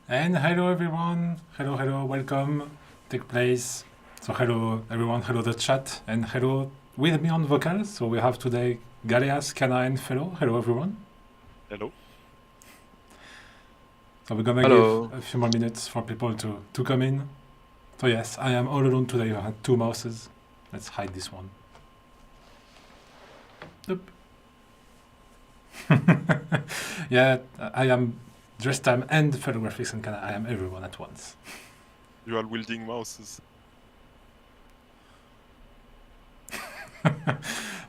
And hello everyone, hello, welcome, take place. So hello everyone, hello the chat, and hello with me on vocals. So we have today Galeas, Khana, and hello everyone. Hello. So we're gonna Hello. give a few more minutes for people to come in. So yes, I am all alone today, I had two mouses. Let's hide this one. Oop. Yeah, I am Drestam and FeloGrafix and Khana. I am everyone at once. Dual wielding mouses.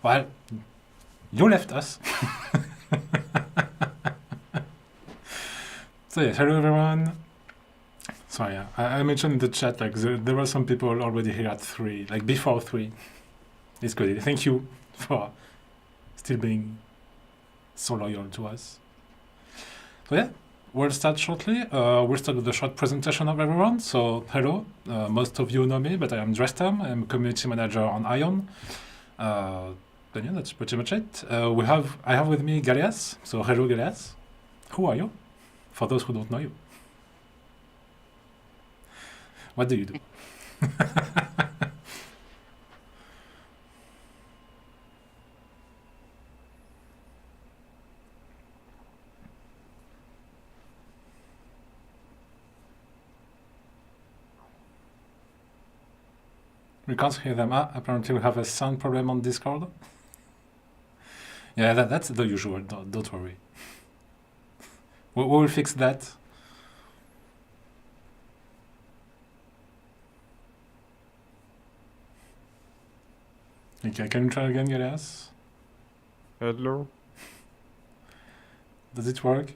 Well, you left us. So yes, hello everyone. So yeah, I mentioned in the chat like there were some people already here at 3, like before 3. It's good. Thank you for still being so loyal to us. So yeah, we'll start shortly. We'll start with a short presentation of everyone. So hello, most of you know me, but I am Drestam. I'm community manager on AION. Then yeah, that's pretty much it. I have with me Galeas. So hello Galeas. Who are you? For those who don't know you. What do you do? We can't hear them. Apparently we have a sound problem on Discord. Yeah, that's the usual. Don't worry. We will fix that. Okay, can you try again, Galeas? Hello. Does it work?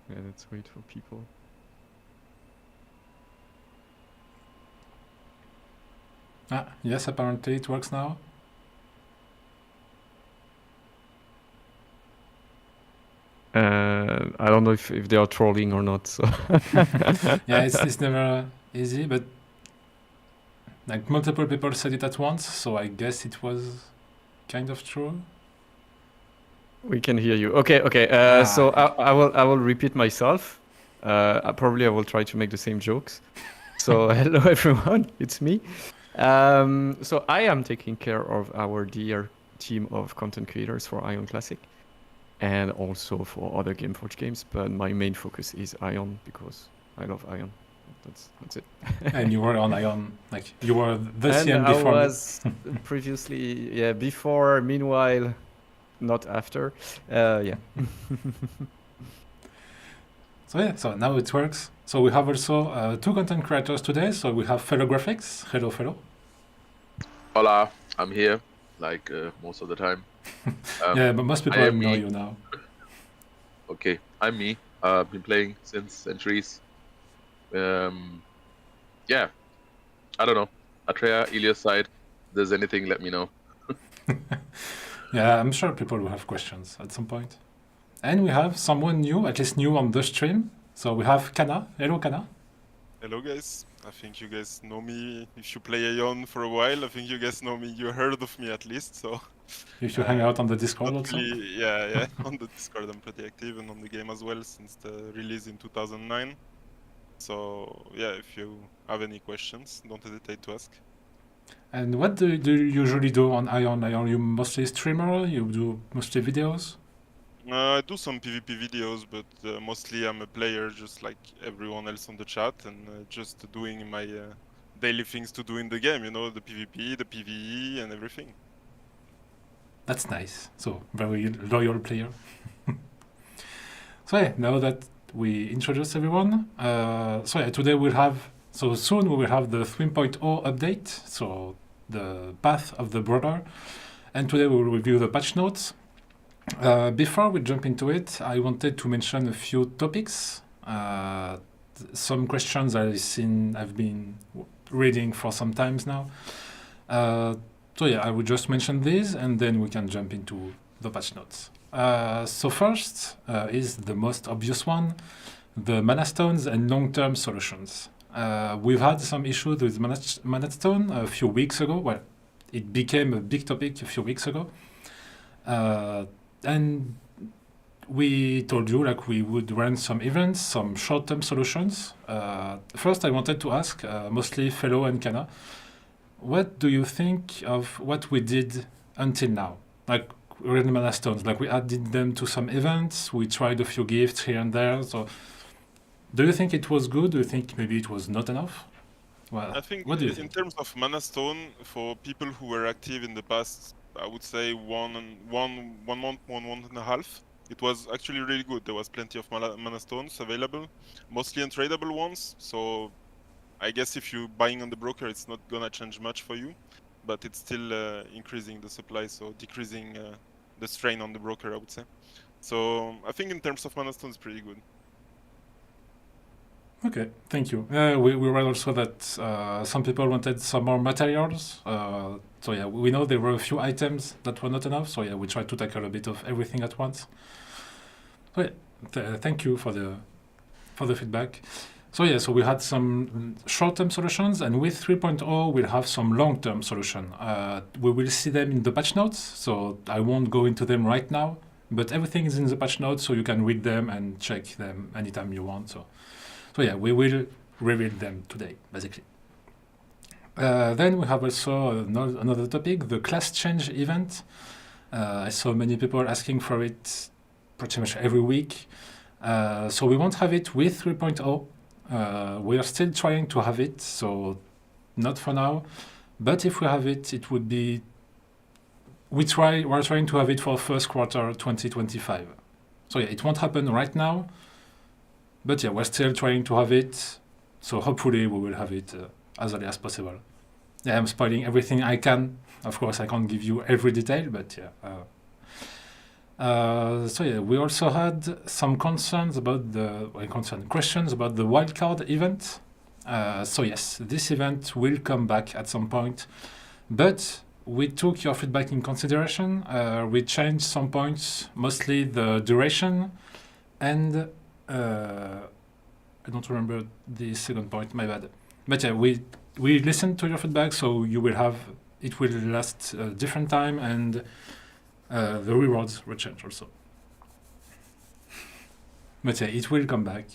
Yeah, let's wait for people. Yes, apparently it works now. I don't know if they are trolling or not. So Yeah, it's never easy, but like multiple people said it at once, so I guess it was kind of true. we can hear you. Okay. So I will repeat myself. Probably I will try to make the same jokes. So hello everyone, it's me. So I am taking care of our dear team of content creators for AION Classic, and also for other Gameforge games. But my main focus is AION because I love AION. That's it. And you were on AION, like you were the And CM I before. was previously, yeah, before, meanwhile, not after. Yeah. So yeah, so now it works. So we have also two content creators today. So we have FeloGrafix. Hello. Hola, I'm here, like most of the time. Yeah, but most people know you now. Okay, I'm me. Been playing since centuries. Yeah, I don't know. Atreya, Ilias side. If there's anything, let me know. Yeah, I'm sure people will have questions at some point. And we have someone new, at least new on the stream. So we have Khana. Hello, Khana. Hello guys. I think you guys know me. If you play AION for a while, I think you guys know me. You heard of me at least, so... If you hang out on the Discord also. Really, yeah. On the Discord I'm pretty active and on the game as well since the release in 2009. So yeah, if you have any questions, don't hesitate to ask. And what do you usually do on AION? Are you mostly streamer? You do mostly videos? I do some PvP videos, but mostly I'm a player just like everyone else on the chat and just doing my daily things to do in the game, you know, the PvP, the PvE and everything. That's nice. So, very loyal player. So yeah, now that we introduce everyone, so yeah, today soon we will have the 3.0 update, so the path of the border, and today we will review the patch notes. Before we jump into it, I wanted to mention a few topics. Some questions I've been reading for some times now. So yeah, I will just mention these and then we can jump into the patch notes. So first is the most obvious one, the mana stones and long-term solutions. We've had some issues with mana stone a few weeks ago. Well, it became a big topic a few weeks ago. And we told you like we would run some events, some short-term solutions. First, I wanted to ask, mostly Felo and Khana, what do you think of what we did until now? Like really milestones, like we added them to some events, we tried a few gifts here and there. So, do you think it was good? Do you think maybe it was not enough? Well, I think what do you in think? terms of Mana Stone, for people who were active in the past, I would say 1 month, 1.5 months, it was actually really good. There was plenty of Mana Stones available, mostly untradeable ones. So I guess if you're buying on the broker, it's not gonna change much for you, but it's still increasing the supply, so decreasing the strain on the broker, I would say. So I think in terms of Mana Stones, pretty good. Okay, thank you. We read also that some people wanted some more materials. So yeah, we know there were a few items that were not enough. So yeah, we tried to tackle a bit of everything at once. So yeah, thank you for the feedback. So yeah, so we had some short-term solutions, and with 3.0 we'll have some long-term solution. We will see them in the patch notes, so I won't go into them right now. But everything is in the patch notes, so you can read them and check them anytime you want. So yeah, we will reveal them today, basically. Then we have also another topic, the class change event. I saw many people asking for it pretty much every week. So we won't have it with 3.0. We are still trying to have it, so not for now. But if we have it, it would be... We're trying to have it for first quarter 2025. So yeah, it won't happen right now. But yeah, we're still trying to have it, so hopefully we will have it as early as possible. Yeah, I'm spoiling everything I can. Of course, I can't give you every detail, but yeah. So yeah, we also had some questions about the wildcard event. So yes, this event will come back at some point, but we took your feedback in consideration. We changed some points, mostly the duration and I don't remember the second point, my bad. But yeah, we listened to your feedback, so it will last a different time, and the rewards will change also. But yeah, it will come back.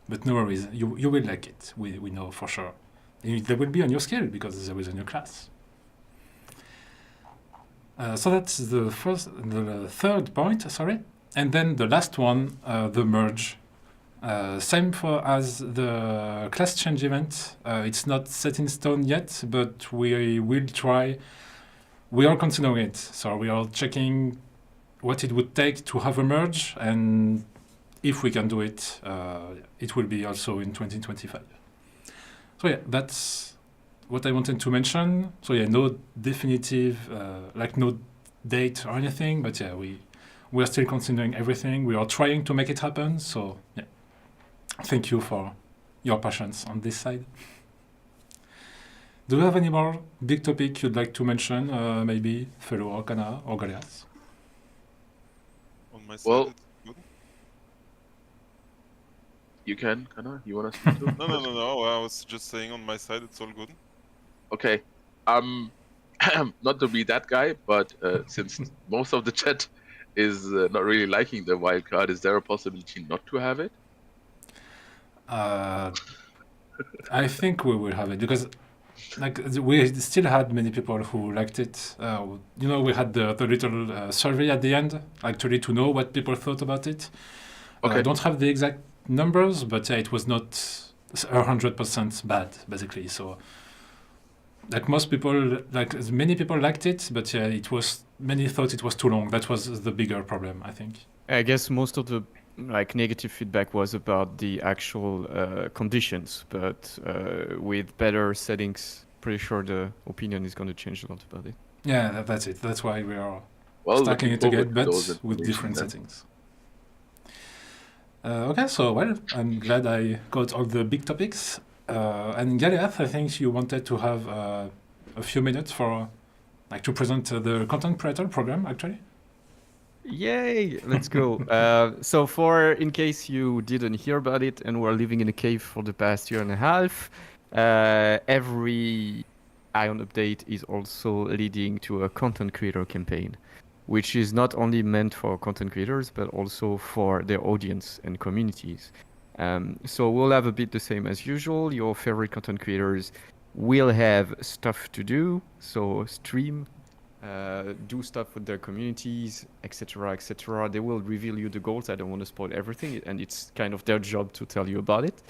But no worries, you will like it, we know for sure. There will be a new skill, because there is a new class. So that's the third point, sorry. And then the last one, the merge. Same as the class change event. It's not set in stone yet, but we will try. We are considering it. So we are checking what it would take to have a merge, and if we can do it, it will be also in 2025. So yeah, that's what I wanted to mention. So yeah, no definitive, no date or anything, but yeah, we are still considering everything. We are trying to make it happen. So yeah, thank you for your patience on this side. Do you have any more big topic you'd like to mention? Maybe Felo or Khana or Galeas? On my side, Well, it's good. You can, Khana? You want to speak to? No. I was just saying on my side, it's all good. Okay. Not to be that guy, but since most of the chat is not really liking the wildcard, is there a possibility not to have it? I think we will have it, because we still had many people who liked it. We had the little survey at the end, actually, to know what people thought about it. Okay. I don't have the exact numbers, but it was not 100% bad, basically. So most people, many people liked it, but many thought it was too long. That was the bigger problem, I think. I guess most of the negative feedback was about the actual conditions, but with better settings, pretty sure the opinion is going to change a lot about it. Yeah, that's it. That's why we are stacking looking it forward together, to but those with different information settings. Okay, so I'm glad I got all the big topics. And Galeath, I think you wanted to have a few minutes for to present the content creator program, actually. Yay! Let's go. So in case you didn't hear about it and were living in a cave for the past year and a half, every AION update is also leading to a content creator campaign. which is not only meant for content creators, but also for their audience and communities. So we'll have a bit the same as usual. Your favorite content creators will have stuff to do, so stream, do stuff with their communities, etc., etc. They will reveal you the goals. I don't want to spoil everything, and it's kind of their job to tell you about it.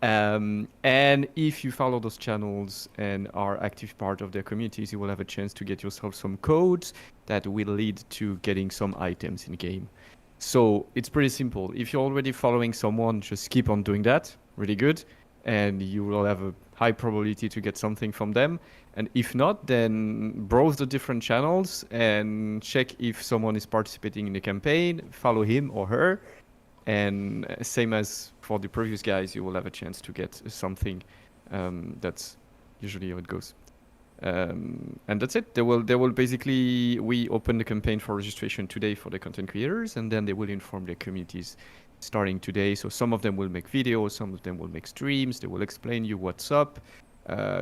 And if you follow those channels and are active part of their communities, you will have a chance to get yourself some codes that will lead to getting some items in game. So it's pretty simple. If you're already following someone, just keep on doing that. Really good. And you will have a high probability to get something from them. And if not, then browse the different channels and check if someone is participating in the campaign, follow him or her. And same as for the previous guys, you will have a chance to get something. That's usually how it goes. And that's it. They will basically, we open the campaign for registration today for the content creators, and then they will inform their communities starting today. So some of them will make videos, some of them will make streams. They will explain you what's up.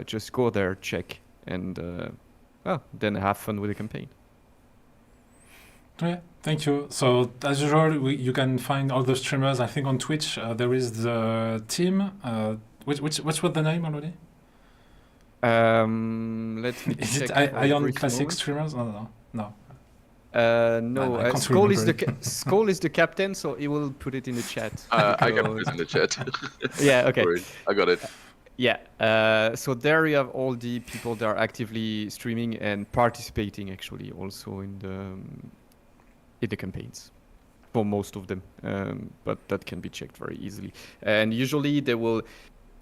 Just go there, check, and then have fun with the campaign. Yeah, thank you. So as usual, you can find all the streamers. I think on Twitch there is the team. Which was the name already? Let me Is check. it AION Classic streamers? No. No, I can't Skull is remember Skull is the captain, so he will put it in the chat. I can put it in the chat. Yeah, okay. Sorry, I got it. Yeah, so there you have all the people that are actively streaming and participating actually also in the campaigns for most of them, but that can be checked very easily. And usually they will.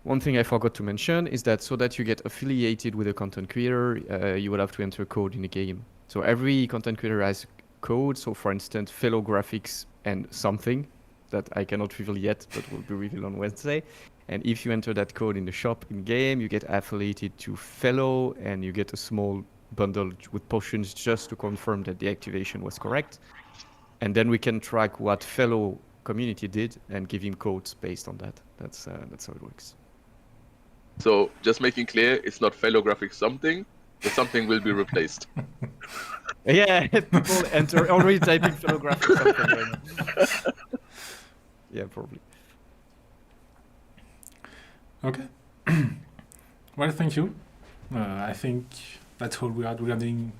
One thing I forgot to mention is that so that you get affiliated with a content creator, you will have to enter code in the game. So every content creator has code. So for instance, FeloGrafix and something that I cannot reveal yet, but will be revealed on Wednesday. And if you enter that code in the shop in game, you get affiliated to Felo, and you get a small bundle with potions just to confirm that the activation was correct. And then we can track what Felo community did and give him codes based on that. That's how it works. So just making clear, it's not FeloGrafix something. The something will be replaced. Yeah, people enter already typing FeloGrafix something right now. Yeah, probably. Okay. Well, thank you. I think that's all we had regarding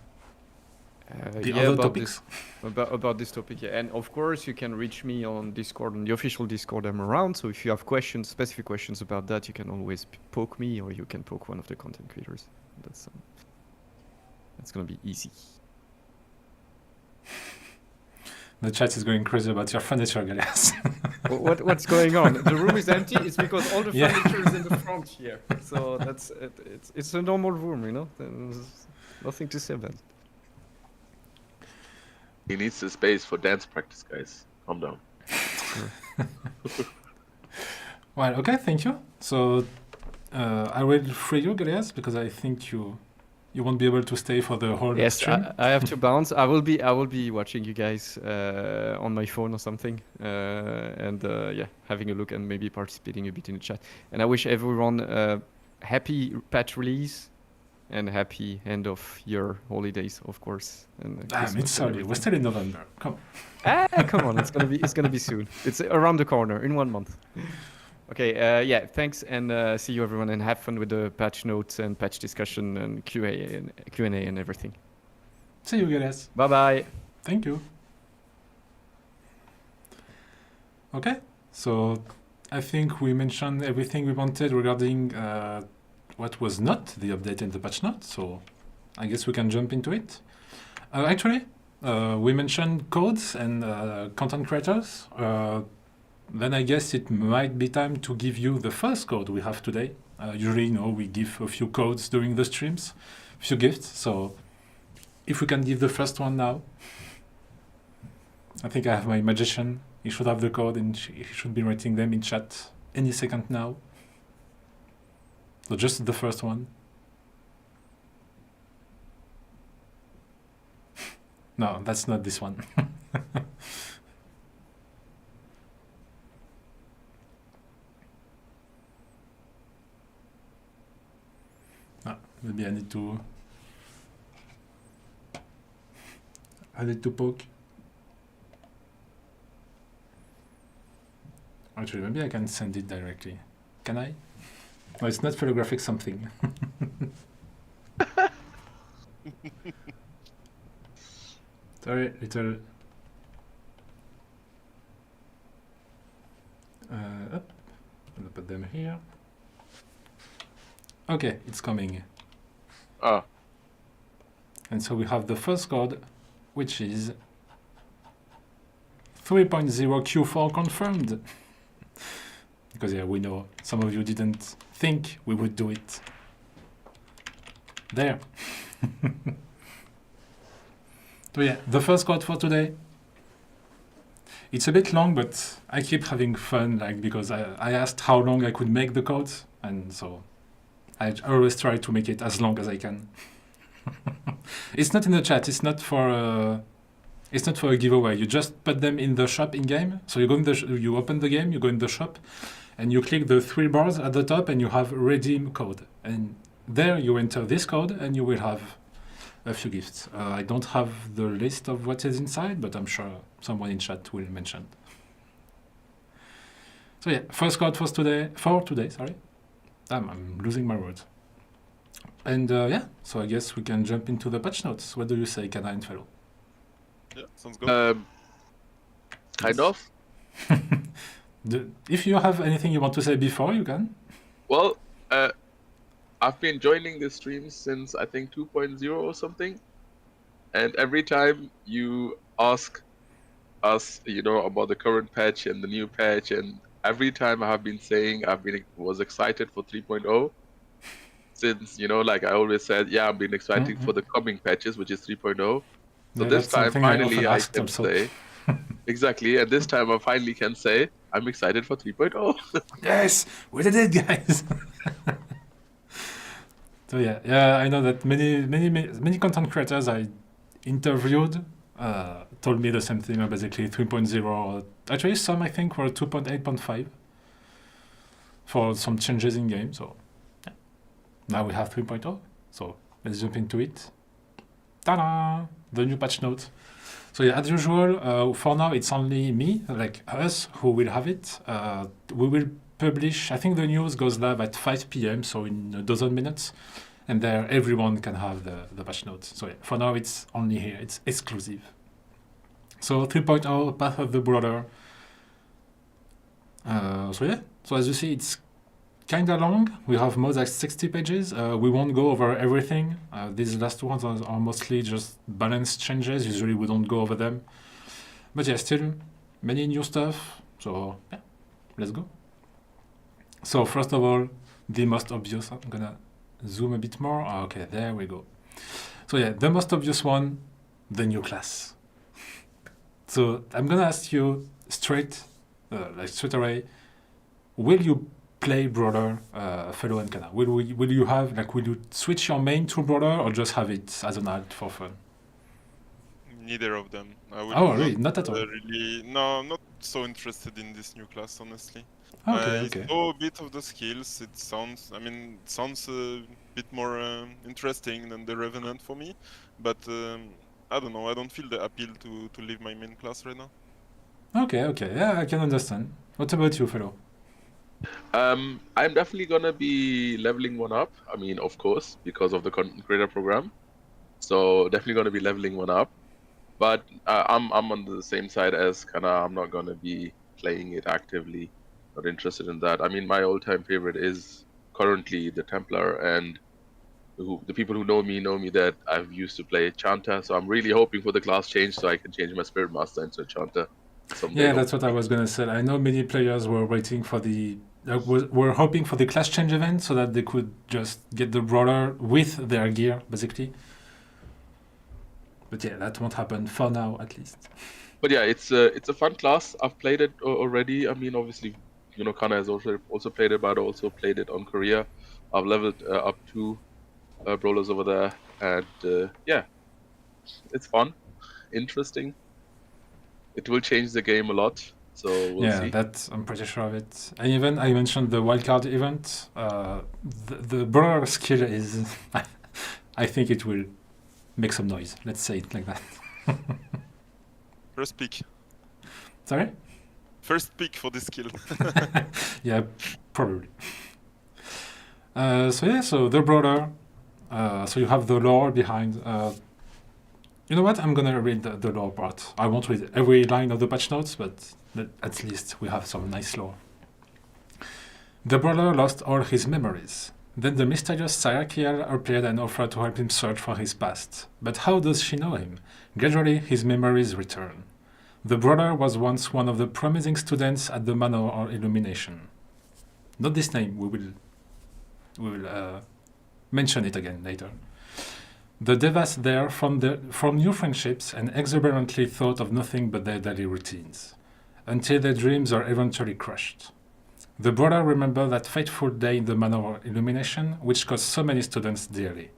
the other topics. About this topic, yeah. And of course, you can reach me on Discord, on the official Discord I'm around. So if you have questions, specific questions about that, you can always poke me, or you can poke one of the content creators. That's gonna be easy. The chat is going crazy about your furniture, guys. What's going on? The room is empty. It's because all the Yeah. furniture is in the front here. So that's it. It's a normal room, you know. There's nothing to say about it. He needs the space for dance practice, guys. Calm down. Well, okay, thank you. So I will free you, guys, because I think you won't be able to stay for the whole Yes, stream. I have to bounce. I will be watching you guys on my phone or something, and having a look and maybe participating a bit in the chat. And I wish everyone happy patch release and happy end of year holidays, of course. And It's Christmas and sorry, we're everything. still in November. Come on. Come on, it's gonna be soon. It's around the corner in 1 month. Okay, thanks, and see you everyone, and have fun with the patch notes and patch discussion and Q&A and everything. See you, guys. Bye bye. Thank you. Okay, so I think we mentioned everything we wanted regarding what was not the update in the patch note, so I guess we can jump into it. Actually, we mentioned codes and content creators. Then I guess it might be time to give you the first code we have today. Usually, we give a few codes during the streams, a few gifts. So if we can give the first one now. I think I have my magician. He should have the code and he should be writing them in chat any second now. So just the first one. No, that's not this one. Maybe I need to... add it to poke. Actually, maybe I can send it directly. Can I? No, it's not FeloGrafix something. Sorry, little. Up. I'm gonna put them here. Okay, it's coming. Ah, And so we have the first code, which is 3.0 Q4 confirmed. Because yeah, we know some of you didn't think we would do it. There. So yeah, the first code for today. It's a bit long, but I keep having fun, like, because I asked how long I could make the code, and so I always try to make it as long as I can. It's not in the chat. It's not for a giveaway. You just put them in the shop in game. So you go in you open the game, you go in the shop, and you click the 3 bars at the top, and you have redeem code. And there you enter this code, and you will have a few gifts. I don't have the list of what is inside, but I'm sure someone in chat will mention. So yeah, first code for today. Sorry, I'm losing my words. And yeah, so I guess we can jump into the patch notes. What do you say, Khana and Felo? Yeah, sounds good. Kind of. If you have anything you want to say before, you can. Well, I've been joining the streams since I think 2.0 or something, and every time you ask us, about the current patch and the new patch, and every time I have been saying was excited for 3.0. Since like I always said, yeah, I've been excited for the coming patches, which is 3.0. So Yeah, this that's time something finally I often can asked also. say exactly, and this time I finally can say I'm excited for 3.0. Yes, we did it, guys. So yeah, I know that many content creators I interviewed told me the same thing. Basically, 3.0. Actually, some I think were 2.8.5 for some changes in game. So yeah. Now we have 3.0. So let's jump into it. Ta-da! The new patch note. So yeah, as usual, for now it's only me, like us, who will have it. We will publish, I think the news goes live at 5 p.m, so in a dozen minutes. And there everyone can have the patch notes. So yeah, for now it's only here, it's exclusive. So 3.0, Path of the Brother. So yeah, so as you see, it's kind of long. We have more than 60 pages. We won't go over everything. These last ones are mostly just balance changes. Usually we don't go over them. But yeah, still many new stuff. So yeah, let's go. So first of all, the most obvious, I'm gonna zoom a bit more. Okay, there we go. So yeah, the most obvious one, the new class. So I'm gonna ask you straight away, will you play Brother, Felo and Khana? Will you switch your main to Brother or just have it as an alt for fun? Neither of them. I would Oh, really? Not at all? No, I'm not so interested in this new class, honestly. Okay. I saw a bit of the skills. It sounds a bit more interesting than the Revenant for me. But I don't know. I don't feel the appeal to leave my main class right now. Okay. Yeah, I can understand. What about you, Felo? I'm definitely gonna be leveling one up. I mean, of course, because of the content creator program. So definitely gonna be leveling one up. But I'm on the same side as Khana. I'm not gonna be playing it actively. Not interested in that. I mean, my all-time favorite is currently the Templar, and the people who know me that I've used to play Chanta. So I'm really hoping for the class change so I can change my Spirit Master into Chanta someday. Yeah, that's what I was gonna say. I know many players were waiting for were hoping for the class change event so that they could just get the Brawler with their gear, basically. But yeah, that won't happen for now, at least. But yeah, it's a fun class. I've played it already. I mean, obviously, Khana has also played it, but I also played it on Korea. I've leveled up 2 brawlers over there, and yeah, it's fun, interesting. It will change the game a lot, so we'll see. Yeah, I'm pretty sure of it. And even I mentioned the wildcard event. The brawler skill is, I think it will make some noise. Let's say it like that. First pick. Sorry? First pick for this skill. Yeah, probably. So the brother. So you have the lore behind. You know what? I'm gonna read the lore part. I won't read every line of the patch notes, but at least we have some nice lore. The brother lost all his memories. Then the mysterious Cyrakiel appeared and offered to help him search for his past. But how does she know him? Gradually, his memories return. The brother was once one of the promising students at the Manor of Illumination. Not this name, we will mention it again later. The Devas there formed new friendships and exuberantly thought of nothing but their daily routines, until their dreams are eventually crushed. The brother remembered that fateful day in the Manor of Illumination, which cost so many students dearly.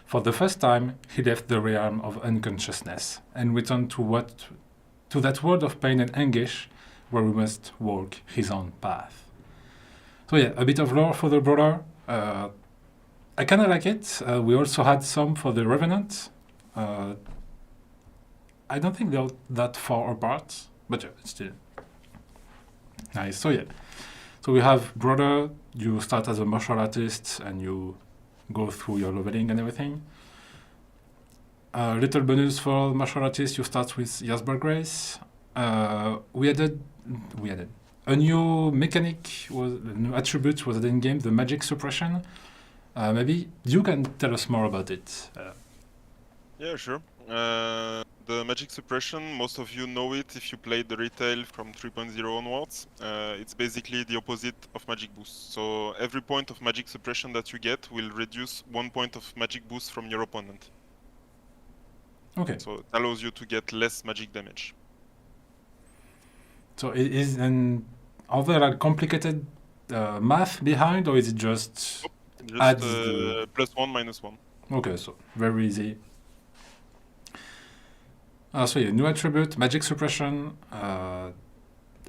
For the first time, he left the realm of unconsciousness and returned to that world of pain and anguish where we must walk his own path. So yeah, a bit of lore for the brother. I kind of like it. We also had some for the Revenant. I don't think they're that far apart, but yeah, it's still nice. So yeah, so we have brother. You start as a martial artist and you go through your leveling and everything. Little bonus for martial artists, you start with Jasper Grace. We added a new mechanic, a new attribute was added in game, the magic suppression. Maybe you can tell us more about it. Yeah, sure. The magic suppression, most of you know it if you played the retail from 3.0 onwards. It's basically the opposite of magic boost. So every point of magic suppression that you get will reduce 1 point of magic boost from your opponent. Okay. So it allows you to get less magic damage. So are there like complicated math behind, or is it just adds the... +1, -1. Okay, so very easy. So yeah, new attribute, magic suppression.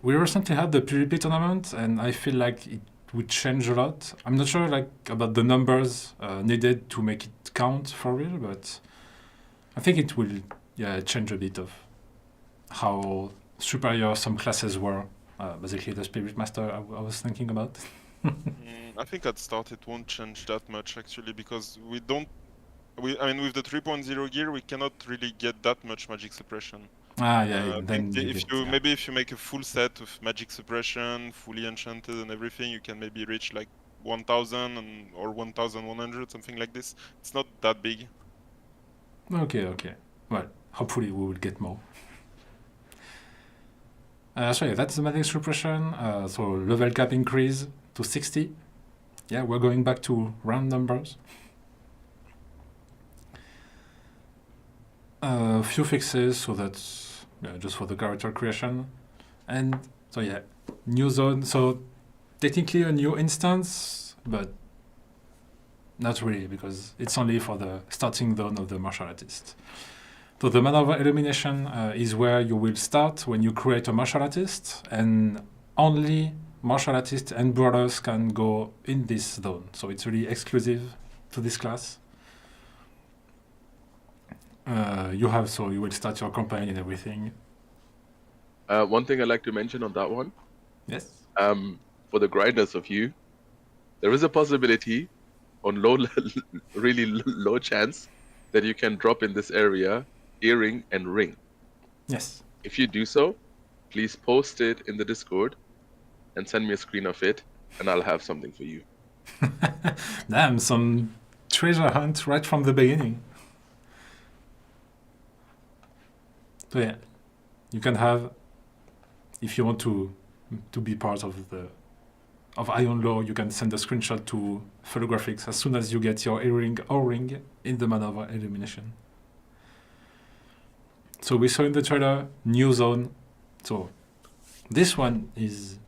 We recently had the PvP tournament, and I feel like it would change a lot. I'm not sure like about the numbers needed to make it count for real, but I think it will change a bit of how superior some classes were. Basically, the Spirit Master I was thinking about. I think at start it won't change that much actually, because I mean, with the 3.0 gear, we cannot really get that much magic suppression. Then maybe if you make a full set of magic suppression, fully enchanted and everything, you can maybe reach like 1000 or 1100, something like this. It's not that big. Okay. Well, hopefully we will get more. So yeah, that's the magic suppression. So level cap increase to 60. Yeah, we're going back to round numbers. A few fixes, so that's just for the character creation. And so yeah, new zone. So technically a new instance, but not really, because it's only for the starting zone of the martial artist. So the Manor of Illumination is where you will start when you create a martial artist, and only martial artists and brothers can go in this zone. So it's really exclusive to this class. You will start your campaign and everything. One thing I'd like to mention on that one. Yes. For the grinders of you, there is a possibility on really low chance that you can drop in this area earring and ring. Yes. If you do so, please post it in the Discord and send me a screen of it, and I'll have something for you. Damn, some treasure hunt right from the beginning. So yeah, you can have, if you want to be part of AION lore, you can send a screenshot to FeloGrafix as soon as you get your earring or ring in the Manor of Illumination. So we saw in the trailer, new zone. So this one is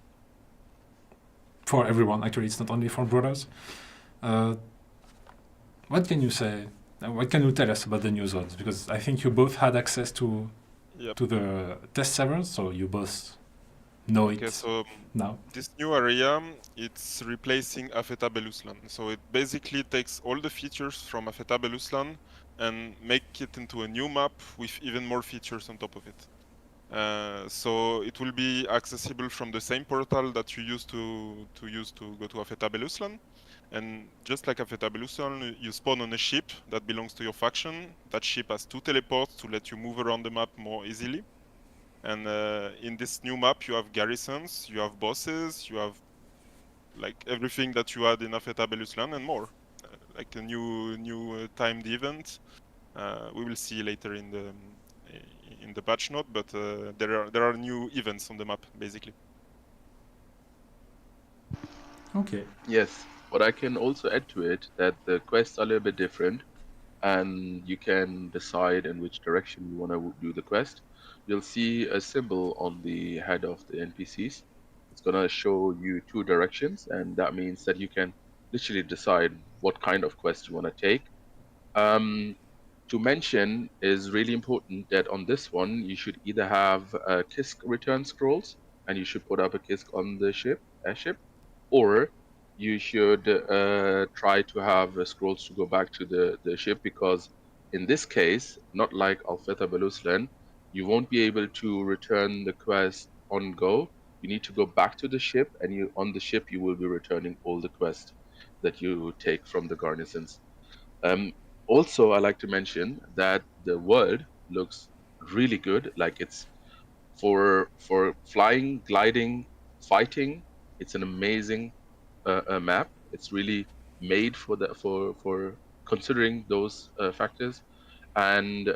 for everyone. Actually, it's not only for brothers. What can you say? What can you tell us about the new zones? Because I think you both had access to the test servers, so you both know it now. This new area, it's replacing Afeta Beluslan. So it basically takes all the features from Afeta Beluslan and make it into a new map with even more features on top of it. So it will be accessible from the same portal that you used to use to go to Afetabeluslan. And just like Afetabeluslan, you spawn on a ship that belongs to your faction. That ship has 2 teleports to let you move around the map more easily. And in this new map, you have garrisons, you have bosses, you have like everything that you had in Afetabeluslan and more. Like a new timed event. We will see later in the patch note, but there are new events on the map basically. Okay. Yes, but I can also add to it that the quests are a little bit different, and you can decide in which direction you want to do the quest. You'll see a symbol on the head of the NPCs. It's gonna show you 2 directions, and that means that you can literally decide what kind of quest you want to take. To mention is really important that on this one you should either have Kisk return scrolls, and you should put up a Kisk on the airship, or you should try to have scrolls to go back to the ship, because in this case, not like Alfeta Beluslen, you won't be able to return the quest on go. You need to go back to the ship, and you on the ship you will be returning all the quests that you take from the garrisons. Um, Also, I like to mention that the world looks really good. Like it's for flying, gliding, fighting. It's an amazing map. It's really made for for considering those factors, and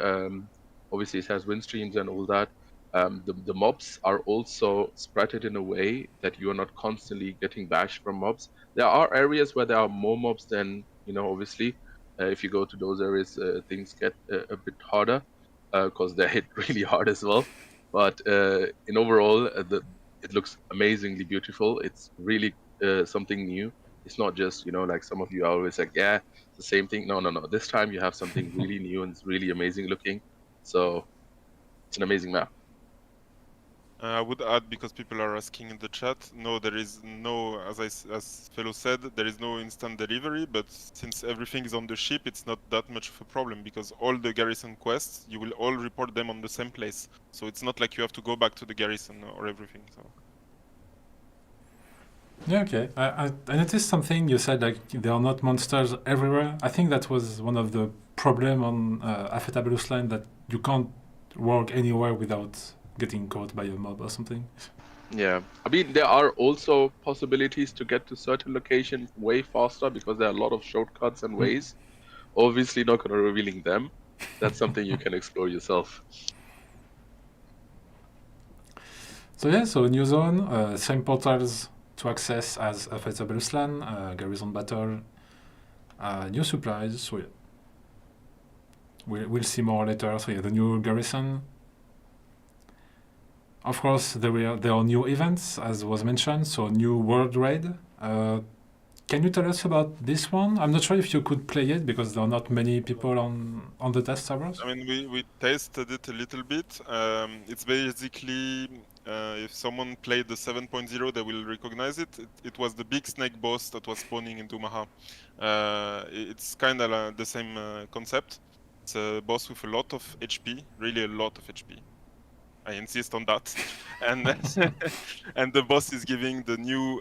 obviously it has wind streams and all that. The mobs are also spreaded in a way that you are not constantly getting bashed from mobs. There are areas where there are more mobs than, obviously. If you go to those areas, things get a bit harder because they're hit really hard as well. But in overall, it looks amazingly beautiful. It's really something new. It's not just, like some of you are always like, yeah, it's the same thing. No, no, no. This time you have something really new and it's really amazing looking. So it's an amazing map. I would add, because people are asking in the chat, no, there is no, as Fellow said, there is no instant delivery, but since everything is on the ship, it's not that much of a problem, because all the garrison quests, you will all report them on the same place. So it's not like you have to go back to the garrison or everything. So. Yeah, okay. I noticed something. You said like there are not monsters everywhere. I think that was one of the problem on Affetabulous line, that you can't walk anywhere without getting caught by a mob or something. Yeah, I mean, there are also possibilities to get to certain locations way faster because there are a lot of shortcuts and ways. Obviously, not going to revealing them. That's something you can explore yourself. So yeah, so new zone, same portals to access as Affetabulous land, garrison battle, new supplies. So yeah, we'll see more later. So yeah, the new garrison. Of course, there are new events, as was mentioned, so new world raid. Can you tell us about this one? I'm not sure if you could play it, because there are not many people on the test servers. I mean, we tested it a little bit. It's basically, if someone played the 7.0, they will recognize it. It was the big snake boss that was spawning in Dumaha. It's kind of the same concept. It's a boss with a lot of HP, really a lot of HP. I insist on that. And and the boss is giving the new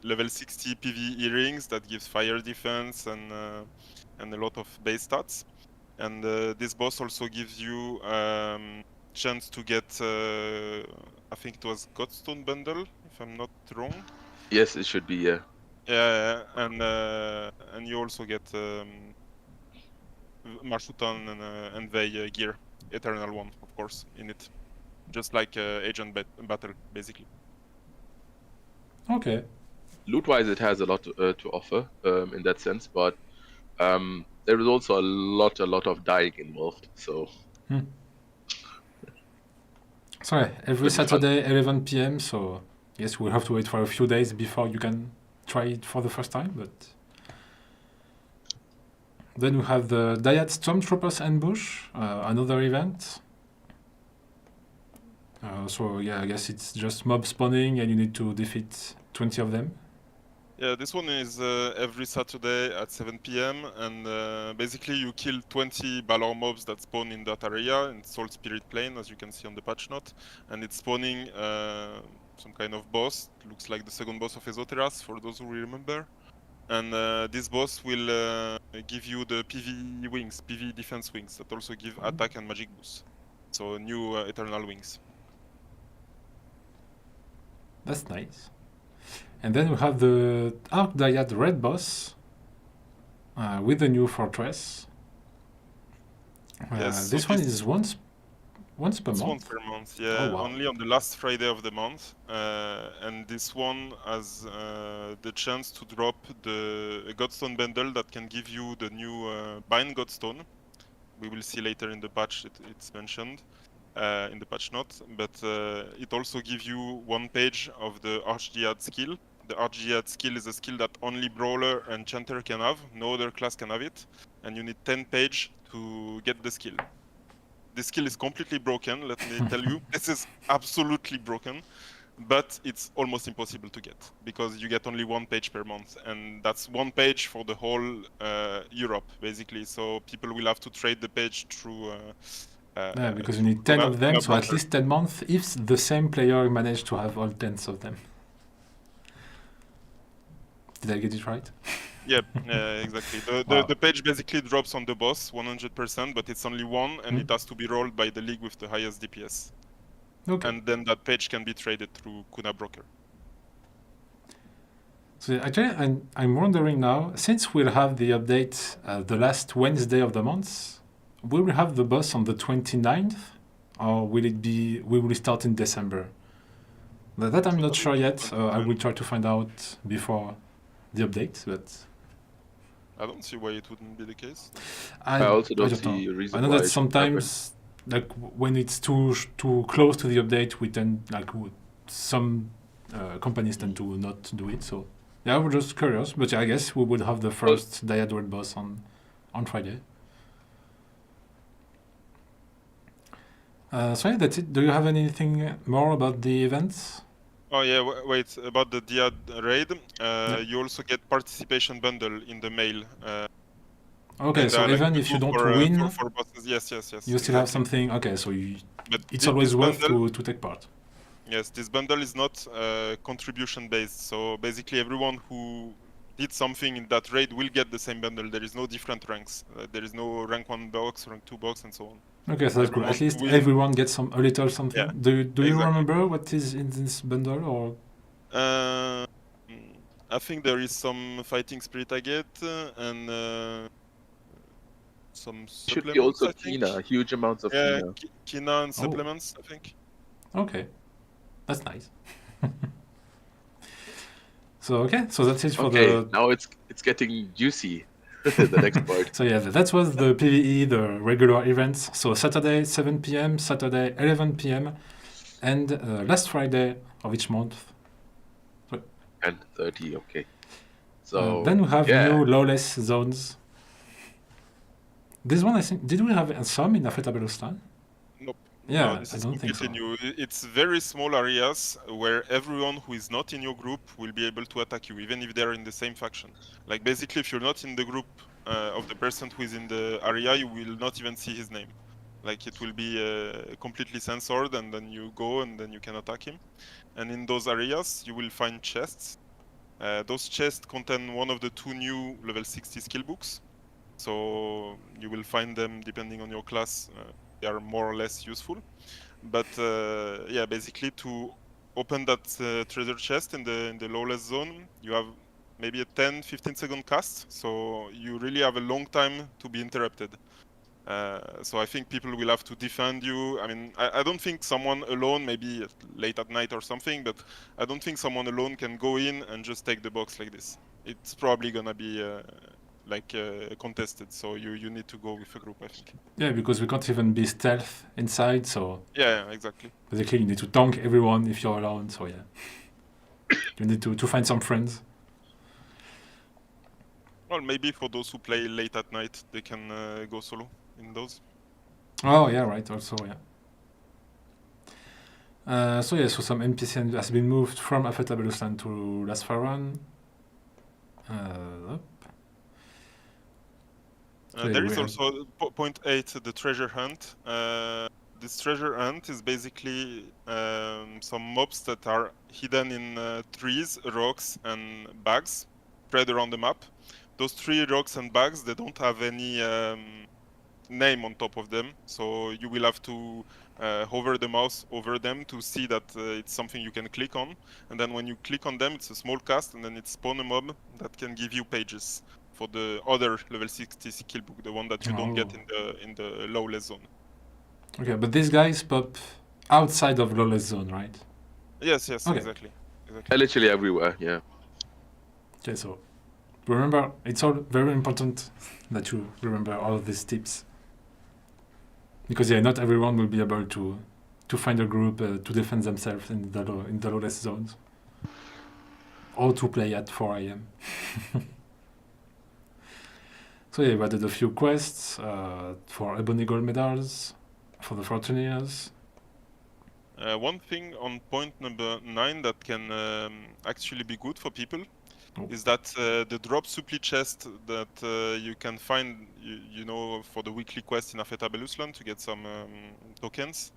level 60 PvE rings that gives fire defense and a lot of base stats. And this boss also gives you chance to get, I think it was Godstone bundle, if I'm not wrong. Yes, it should be, yeah. Yeah, and you also get Marshutan and Vey gear, Eternal one, of course, in it. Just like Agent Battle, basically. Okay. Loot-wise, it has a lot to offer in that sense, but there is also a lot of dying involved. So. Sorry, every Saturday, 11 p.m. So yes, we'll have to wait for a few days before you can try it for the first time. But then we have the Dyad Stormtroopers Ambush, another event. So yeah, I guess it's just mob spawning and you need to defeat 20 of them. Yeah, this one is every Saturday at 7 p.m. and basically you kill 20 Balor mobs that spawn in that area in Soul Spirit Plane, as you can see on the patch note, and it's spawning some kind of boss. It looks like the second boss of Esoteras, for those who remember. And this boss will give you the PV wings, PV defense wings, that also give attack and magic boost. So new Eternal Wings. That's nice. And then we have the Arc Dyad Red Boss with the new fortress. Yes, so this one is once per It's month. once per month, yeah. Oh, wow. Only on the last Friday of the month. And this one has the chance to drop a Godstone bundle that can give you the new Bind Godstone. We will see later in the patch, it's mentioned in the patch note. But it also gives you one page of the Archjihad skill. The Archjihad skill is a skill that only Brawler and Chanter can have. No other class can have it. And you need 10 page to get the skill. The skill is completely broken, let me tell you. This is absolutely broken, but it's almost impossible to get because you get only one page per month, and that's one page for the whole Europe, basically. So people will have to trade the page through. Yeah, because you need 10 of them, so at least 10 months if the same player managed to have all 10 of them. Did I get it right? Yep, exactly. The page basically drops on the boss 100%, but it's only one, and it has to be rolled by the league with the highest DPS. Okay. And then that page can be traded through Khana Broker. So actually, I'm wondering now, since we'll have the update the last Wednesday of the month, will we have the boss on the 29th, or will we start in December? That I'm not sure yet. I will try to find out before the update, but I don't see why it wouldn't be the case. I also don't see a reason I know why that it shouldn't sometimes, like when it's too close to the update, we tend some companies tend to not do it. So yeah, we're just curious, but I guess we would have the first Dyad Red boss on Friday. So yeah, that's it. Do you have anything more about the events? Oh yeah, wait, about the Dyad raid, you also get participation bundle in the mail. Okay, so even if you don't win, for bosses, yes, you still have something. Okay, so it's always worth to take part. Yes, this bundle is not contribution based, so basically everyone who did something in that raid will get the same bundle. There is no different ranks. There is no rank 1 box, rank 2 box, and so on. Okay, so that's good. At least everyone gets a little something. Yeah, do you exactly. remember what is in this bundle, or? I think there is some fighting spirit agate and some supplements. Should be also Khana, huge amounts of Khana. Khana and supplements, I think. Okay, that's nice. So that's it for the. Now it's getting juicy. The next part. So yeah, that was the PvE, the regular events. So Saturday 7 p.m., Saturday 11 p.m., and last Friday of each month. 10:30. Okay. So then we have new Lawless zones. This one, I think, did we have some in Afetabelustan? Nope. Yeah, no, this I is don't think so. New. It's very small areas where everyone who is not in your group will be able to attack you, even if they're in the same faction. Like basically, if you're not in the group of the person who is in the area, you will not even see his name. Like it will be completely censored, and then you go and then you can attack him. And in those areas, you will find chests. Those chests contain one of the 2 new level 60 skill books. So you will find them depending on your class. They are more or less useful. But yeah, basically to open that treasure chest in the Lawless zone, you have maybe a 10-15 second cast. So you really have a long time to be interrupted. So I think people will have to defend you. I mean, I don't think someone alone, maybe late at night or something, but I don't think someone alone can go in and just take the box like this. It's probably gonna be contested, so you need to go with a group, I think. Yeah, because we can't even be stealth inside, so... Yeah, exactly. Basically, you need to tank everyone if you're alone, so yeah. You need to find some friends. Well, maybe for those who play late at night, they can go solo in those. Oh, yeah, right, also, yeah. So some NPC has been moved from Afetabelustan to Las Faran. Up. There is we also point 8, the treasure hunt. This treasure hunt is basically some mobs that are hidden in trees, rocks, and bags spread around the map. Those 3 rocks and bags, they don't have any name on top of them, so you will have to hover the mouse over them to see that it's something you can click on, and then when you click on them, it's a small cast, and then it spawns a mob that can give you pages for the other level 60 skill book, the one that you don't get in the Lawless zone. Okay, but these guys pop outside of Lawless zone, right? Yes, Okay. exactly. Literally everywhere, yeah. Okay, so remember, it's all very important that you remember all of these tips. Because not everyone will be able to find a group to defend themselves in the Lawless zones. Or to play at 4 AM. So yeah, we added a few quests for Ebony Gold medals, for the Fortuneers. One thing on point number 9 that can actually be good for people is that the drop supply chest that you can find, for the weekly quest in Afetabelusland to get some tokens.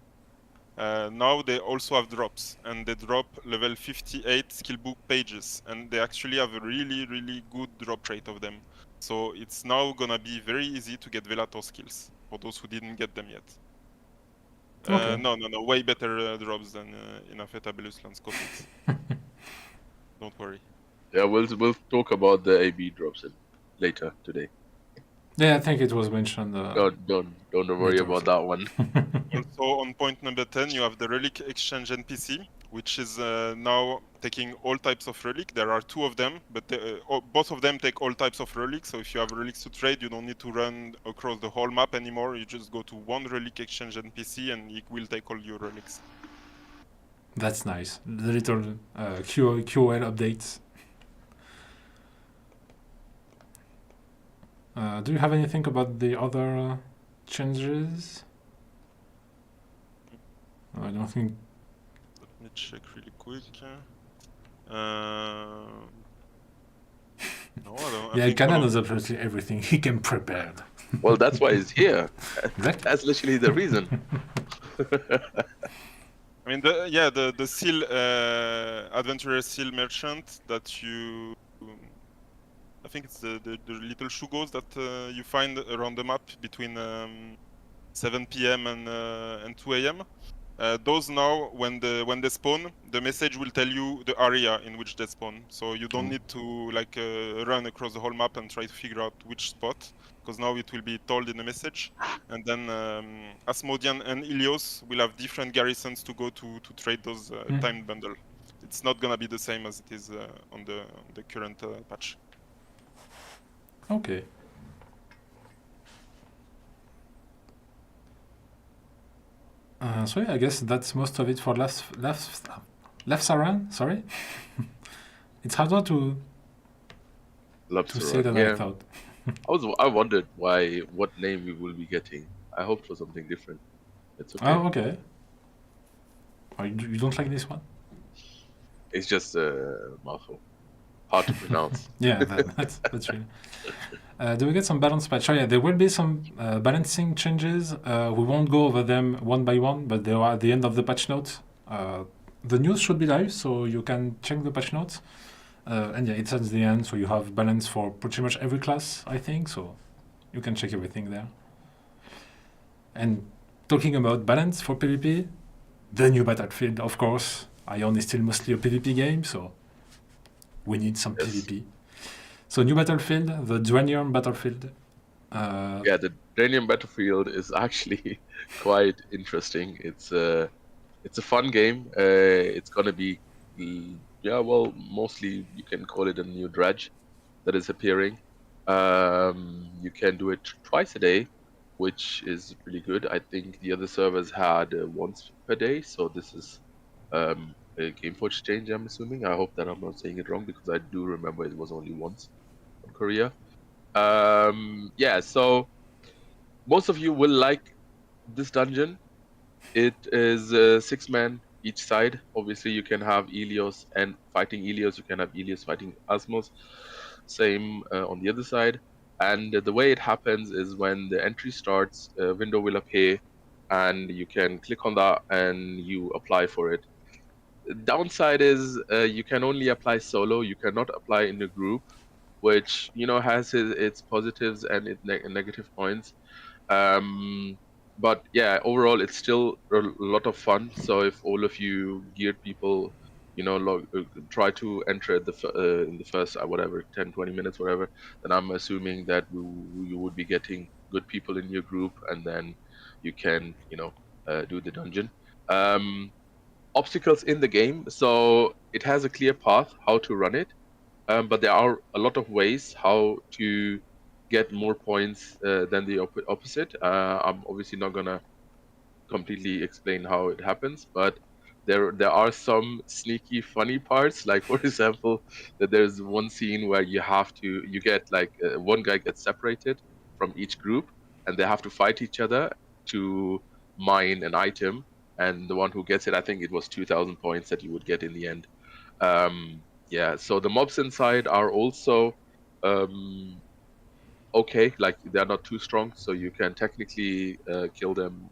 Now they also have drops, and they drop level 58 skill book pages, and they actually have a really, really good drop rate of them. So it's now gonna be very easy to get Velator skills for those who didn't get them yet. Okay. No, way better drops than in Afetabelusland's copies. Don't worry. Yeah, we'll talk about the AB drops later today. Yeah, I think it was mentioned. Don't worry later, about so. that one. Also on point number 10, you have the relic exchange NPC, which is now taking all types of relic. There are 2 of them, but both of them take all types of relics. So if you have relics to trade, you don't need to run across the whole map anymore. You just go to one relic exchange NPC and it will take all your relics. That's nice. The little QOL updates. Do you have anything about the other changes? I don't think. Let me check really quick. No, I don't. Yeah, I think Khana knows absolutely everything. He came prepared. Well, that's why he's here. Exactly. That's literally the reason. I mean, the seal, adventurer seal merchant that you, I think it's the little shugos that you find around the map between 7 PM and 2 AM. Those now, when they spawn, the message will tell you the area in which they spawn. So you don't need to run across the whole map and try to figure out which spot, because now it will be told in the message. And then Asmodean and Ilios will have different garrisons to go to trade those timed bundle. It's not gonna be the same as it is on the current patch. Okay. So yeah, I guess that's most of it for Lefsaran. Sorry, it's harder to say than I thought. I wondered what name we will be getting. I hoped for something different. It's okay. Oh, okay. Oh, you don't like this one? It's just a mouthful. Hard to pronounce. Yeah, that's really. Do we get some balance patch? Oh yeah, there will be some balancing changes. We won't go over them one by one, but they are at the end of the patch notes. The news should be live, so you can check the patch notes. And yeah, it's at the end, so you have balance for pretty much every class, I think, so you can check everything there. And talking about balance for PvP, the new battlefield, of course. AION is still mostly a PvP game, so we need some PvP. So new battlefield, the Dranium battlefield. Yeah, the Dranium battlefield is actually quite interesting. It's a fun game. It's gonna be, mostly you can call it a new dredge that is appearing. You can do it twice a day, which is really good. I think the other servers had once per day, so this is a Gameforge change, I'm assuming. I hope that I'm not saying it wrong, because I do remember it was only once on Korea. So most of you will like this dungeon. It is 6 men each side. Obviously, you can have Ilios and fighting Ilios. You can have Ilios fighting Asmos. Same on the other side. And the way it happens is when the entry starts, a window will appear, and you can click on that and you apply for it. The downside is you can only apply solo. You cannot apply in a group, which has its positives and its negative points. But yeah, overall, it's still a lot of fun. So if all of you geared people, try to enter at in the first whatever 10, 20 minutes, whatever, then I'm assuming that you would be getting good people in your group, and then you can do the dungeon. Obstacles in the game, so it has a clear path how to run it, but there are a lot of ways how to get more points than the opposite. I'm obviously not gonna completely explain how it happens, but there are some sneaky funny parts. Like for example, that there's one scene where you get like one guy gets separated from each group, and they have to fight each other to mine an item, and the one who gets it, I think it was 2,000 points that you would get in the end. Yeah, so the mobs inside are also okay, like they're not too strong, so you can technically kill them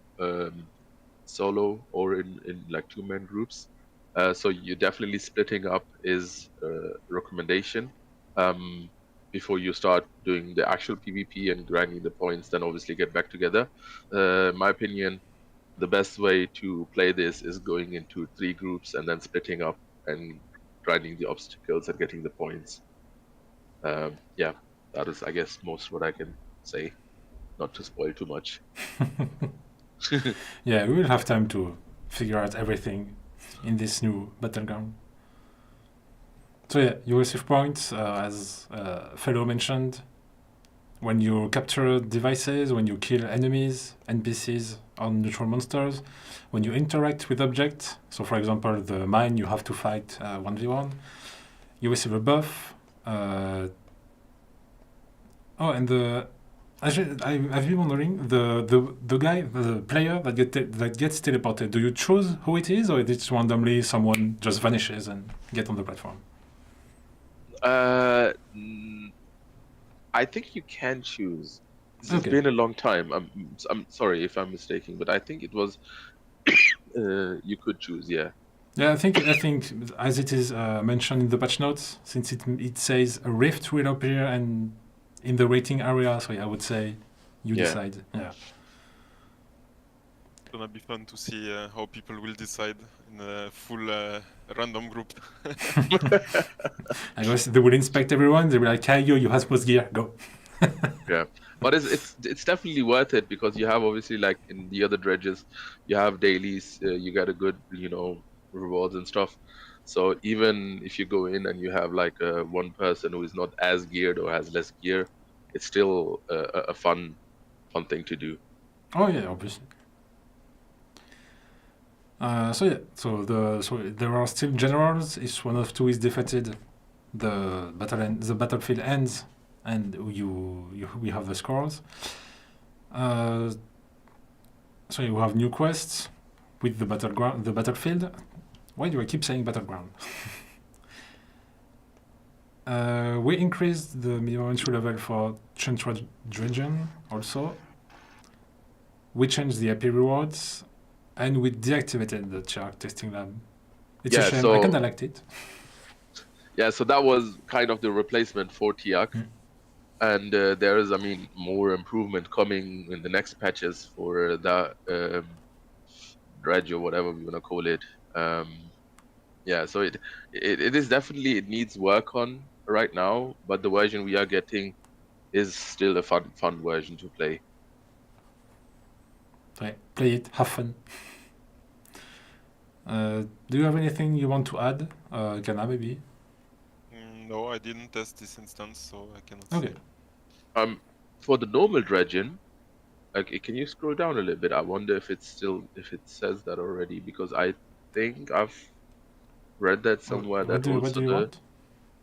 solo or in like 2-man groups. So you definitely splitting up is a recommendation. Before you start doing the actual PvP and grinding the points, then obviously get back together. In my opinion, the best way to play this is going into 3 groups and then splitting up and grinding the obstacles and getting the points. Yeah, that is, I guess, most what I can say, not to spoil too much. Yeah, we will have time to figure out everything in this new battleground. So yeah, you receive points, as Felo mentioned, when you capture devices, when you kill enemies, NPCs, or neutral monsters, when you interact with objects. So for example, the mine you have to fight 1v1, you receive a buff. And actually, I've been wondering, the guy, the player that gets teleported, do you choose who it is, or is it randomly someone just vanishes and get on the platform? I think you can choose. It's Okay. been a long time. I'm sorry if I'm mistaken, but I think it was you could choose. Yeah. Yeah, I think as it is mentioned in the patch notes, since it says a rift will appear and in the waiting area, so yeah, I would say you decide. Yeah. It's gonna be fun to see how people will decide in a full random group. I guess they will inspect everyone. They will be like, "Kaio, you have most gear, go." Yeah, but it's definitely worth it because you have obviously like in the other dredges, you have dailies, you get a good rewards and stuff. So even if you go in and you have like one person who is not as geared or has less gear, it's still a fun thing to do. Oh yeah, obviously. So there are still generals. If one of two is defeated, the battlefield ends, and we have the scores. So you have new quests with the battlefield. Why do I keep saying battleground? We increased the minimum entry level for Central Dredgen also. We changed the AP rewards, and we deactivated the Shark testing lab. It's a shame. I kind of liked it. Yeah, so that was kind of the replacement for Tiak. And there is, more improvement coming in the next patches for that dredge or whatever we want to call it. Yeah, so it is definitely, it needs work on right now, but the version we are getting is still a fun version to play. Right, play it, have fun. Do you have anything you want to add, Khana, maybe? No, I didn't test this instance, so I cannot Okay. say. For the normal dredging, can you scroll down a little bit? I wonder if it says that already, because I think I've read that somewhere. What do you want?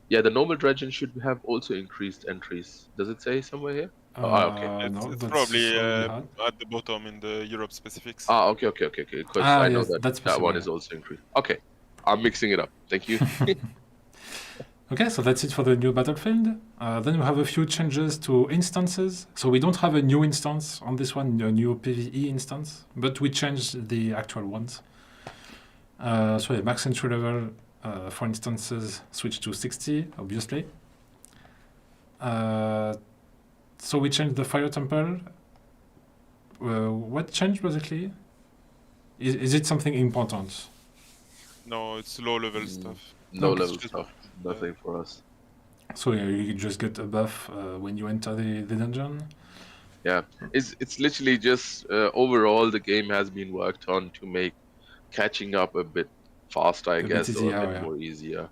Yeah, the normal dredging should have also increased entries. Does it say somewhere here? Okay. It's probably at the bottom in the Europe specifics. Okay. Because I know that one possible, is also increased. Okay, I'm mixing it up. Thank you. Okay, so that's it for the new battlefield. Then we have a few changes to instances. So we don't have a new instance on this one, a new PvE instance, but we changed the actual ones. So yeah, max entry level for instances switched to 60, obviously. So we changed the fire temple. What changed basically? Is it something important? No, it's low level stuff. No Okay. level stuff. Nothing for us. So yeah, you just get a buff when you enter the dungeon. Yeah, it's literally just overall the game has been worked on to make catching up a bit faster, I bit guess, or easier, a bit yeah. more easier.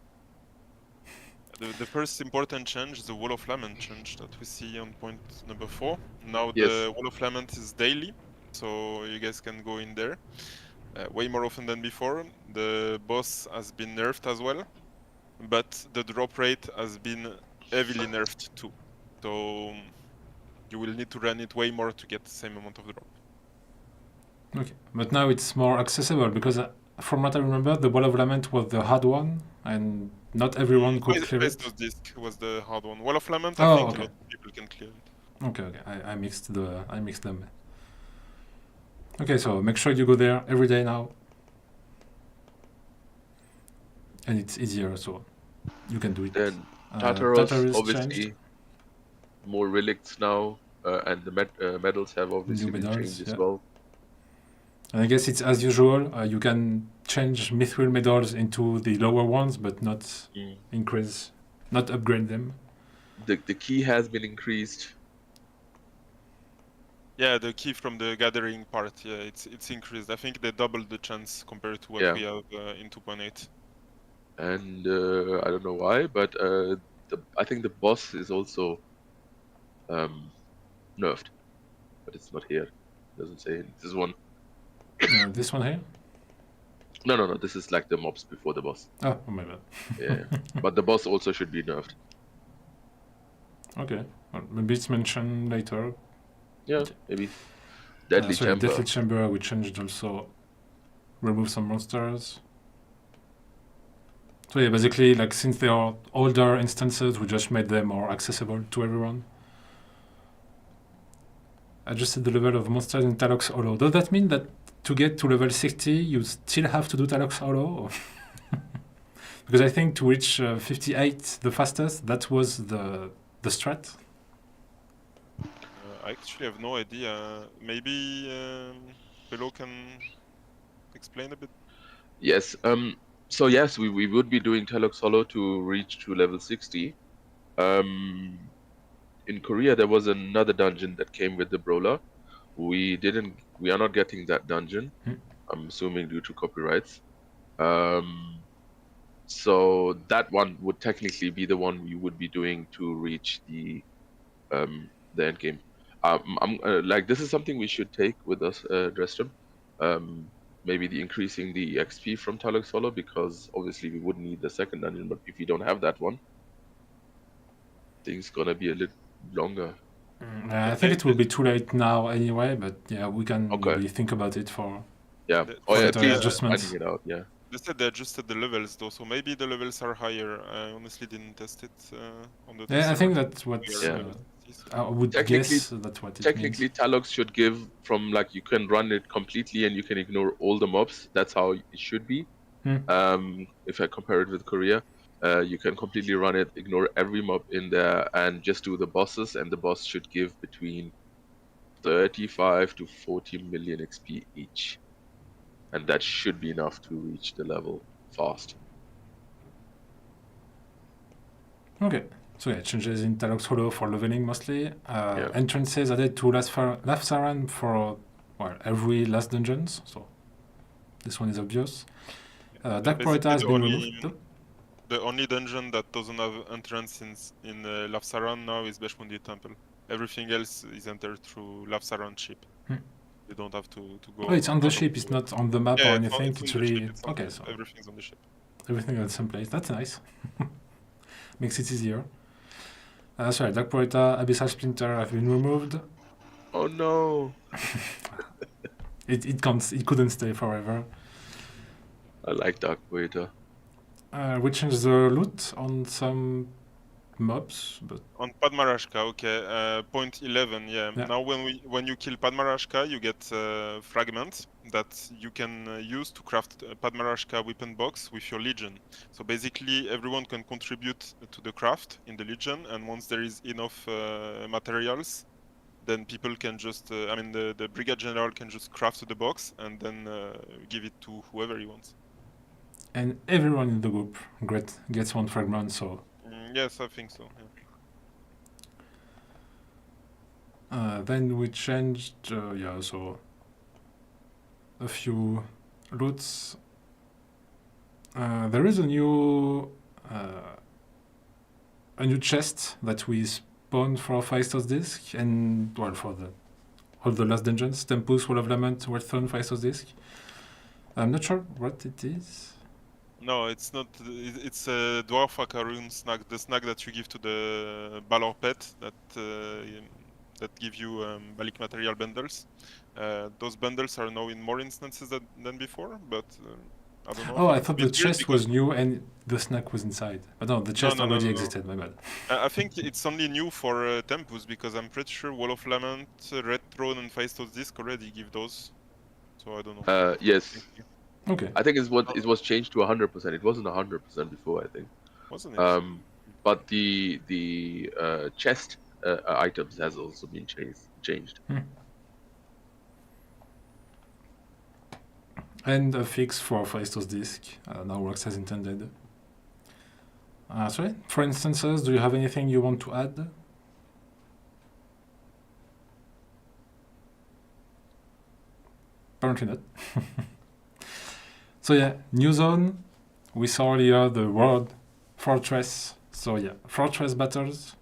The first important change is the Wall of Lament change that we see on point number 4. Now Yes. the Wall of Lament is daily, so you guys can go in there way more often than before. The boss has been nerfed as well, but the drop rate has been heavily nerfed too. So you will need to run it way more to get the same amount of drop. Okay, but now it's more accessible because from what I remember, the Wall of Lament was the hard one, and not everyone could clear it. Bastos Disc was the hard one. Wall of Lament, Oh, I think okay. a lot of people can clear it. Okay, I mixed them. Okay, so make sure you go there every day now, and it's easier, so you can do it. Then Tartarus, Tartarus obviously, changed. more relics now, and the medals have obviously been medals, changed yeah. as well. And I guess it's as usual. You can change mithril medals into the lower ones, but not not upgrade them. The key has been increased. Yeah, the key from the gathering part, yeah, it's increased. I think they doubled the chance compared to what Yeah. we have in 2.8. And I don't know why, but I think the boss is also nerfed, but it's not here. It doesn't say it. This one. This one here? No. This is like the mobs before the boss. Oh, my bad. Yeah, but the boss also should be nerfed. Okay, well, maybe it's mentioned later. Yeah, maybe. Deadly Chamber. Deadly Chamber, we changed also. Remove some monsters. So yeah, basically, like since they are older instances, we just made them more accessible to everyone. Adjusted the level of monsters in Talox Hollow. Does that mean that to get to level 60, you still have to do Talox Hollow? Because I think to reach 58 the fastest, that was the strat. I actually have no idea. Maybe Felo can explain a bit. Yes. So yes, we would be doing Talox Hollow to reach to level 60. In Korea, there was another dungeon that came with the brawler. We are not getting that dungeon. I'm assuming due to copyrights. So that one would technically be the one we would be doing to reach the end game. I'm like, this is something we should take with us, Dresden. Maybe the increasing the XP from Talox Hollow, because obviously we would need the second dungeon, but if we don't have that one, things gonna be a little longer. I think it will be too late now anyway, but yeah, we can maybe think about it for yeah. At least just finding it out. Yeah. They said they adjusted the levels though, so maybe the levels are higher. I honestly didn't test it on the. Yeah, I think that's what. I would guess that's what it technically means. Talox should give from like you can run it completely and you can ignore all the mobs. That's how it should be. If I compare it with Korea, you can completely run it, ignore every mob in there, and just do the bosses. And the boss should give between 35 to 40 million XP each, and that should be enough to reach the level fast. Okay. So yeah, changes in Talox Hollow for leveling mostly. Entrances added to Lafsaran for every last dungeons. So this one is obvious. Dark Porta has been removed. The only dungeon that doesn't have entrance in Lafsaran now is Beshmundi Temple. Everything else is entered through Lafsaran ship. You don't have to go. Oh, it's on the ship. It's not on the map or anything. It's really ship. okay. So everything's on the ship. Everything at the same place. That's nice. Makes it easier. Sorry, Dark Porta, Abyssal Splinter have been removed. Oh no! It couldn't stay forever. I like Dark Porta. We changed the loot on some mobs, but On Padmarashka, okay. Point 11, yeah. Yeah. Now when you kill Padmarashka, you get fragments that you can use to craft a Padmarashka weapon box with your legion. So basically, everyone can contribute to the craft in the legion, and once there is enough materials, then people can just, the brigade general can just craft the box and then give it to whoever he wants. and everyone in the group gets one fragment, so Yes, I think so. Yeah. then we changed, so a few loots. There is a new chest that we spawned for Phaistos Disc, and well, for all the last dungeons, Tempus, Wall of Lament, Wellthorn, Phaistos Disc. I'm not sure what it is. No, it's not. It's a Dwarf Akarun snack, the snack that you give to the Balor pet that give you Balik material bundles. Those bundles are now in more instances than before, but I don't know. Oh, I it's a thought the bit weird chest was new and the snack was inside. But no, the chest no, already no. existed, my bad. I think it's only new for Tempus because I'm pretty sure Wall of Lament, Red Throne, and Phaistos Disc already give those. So I don't know. Yes. Okay. I think it was changed to 100%. It wasn't 100% before, I think. Wasn't it? But the chest items has also been changed. And a fix for Phaistos Disc now works as intended. Sorry, for instances, do you have anything you want to add? Apparently not. So yeah, new zone. We saw earlier the world fortress. So yeah, fortress battles.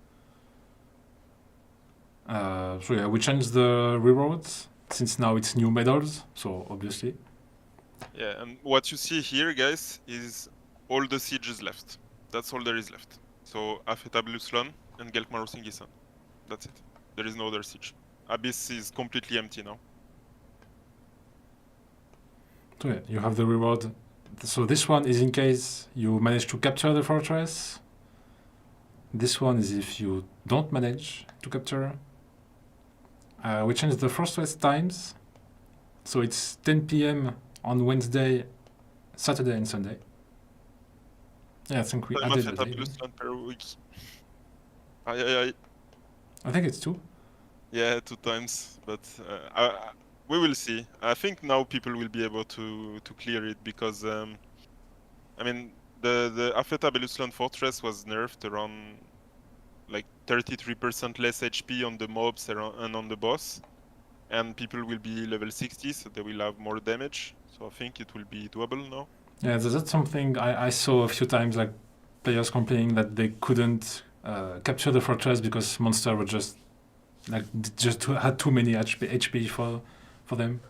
So yeah, we changed the rewards since now it's new medals. So obviously. Yeah, and what you see here, guys, is all the sieges left. That's all there is left. So Afetabluslan and Gelkmarusingisan. That's it. There is no other siege. Abyss is completely empty now. So yeah, you have the reward. So this one is in case you manage to capture the fortress. This one is if you don't manage to capture. We changed the fortress times. So it's 10 p.m. on Wednesday, Saturday, and Sunday. Yeah, I think we Time added a day. Afetabluslan per week. Aye. I think it's 2. Yeah, 2 times, but we will see. I think now people will be able to clear it because, the Afetabluslan fortress was nerfed around like 33% less HP on the mobs and on the boss, and people will be level 60, so they will have more damage. So I think it will be doable now. Yeah, that's something I saw a few times, like players complaining that they couldn't capture the fortress because monster were just had too many HP for them.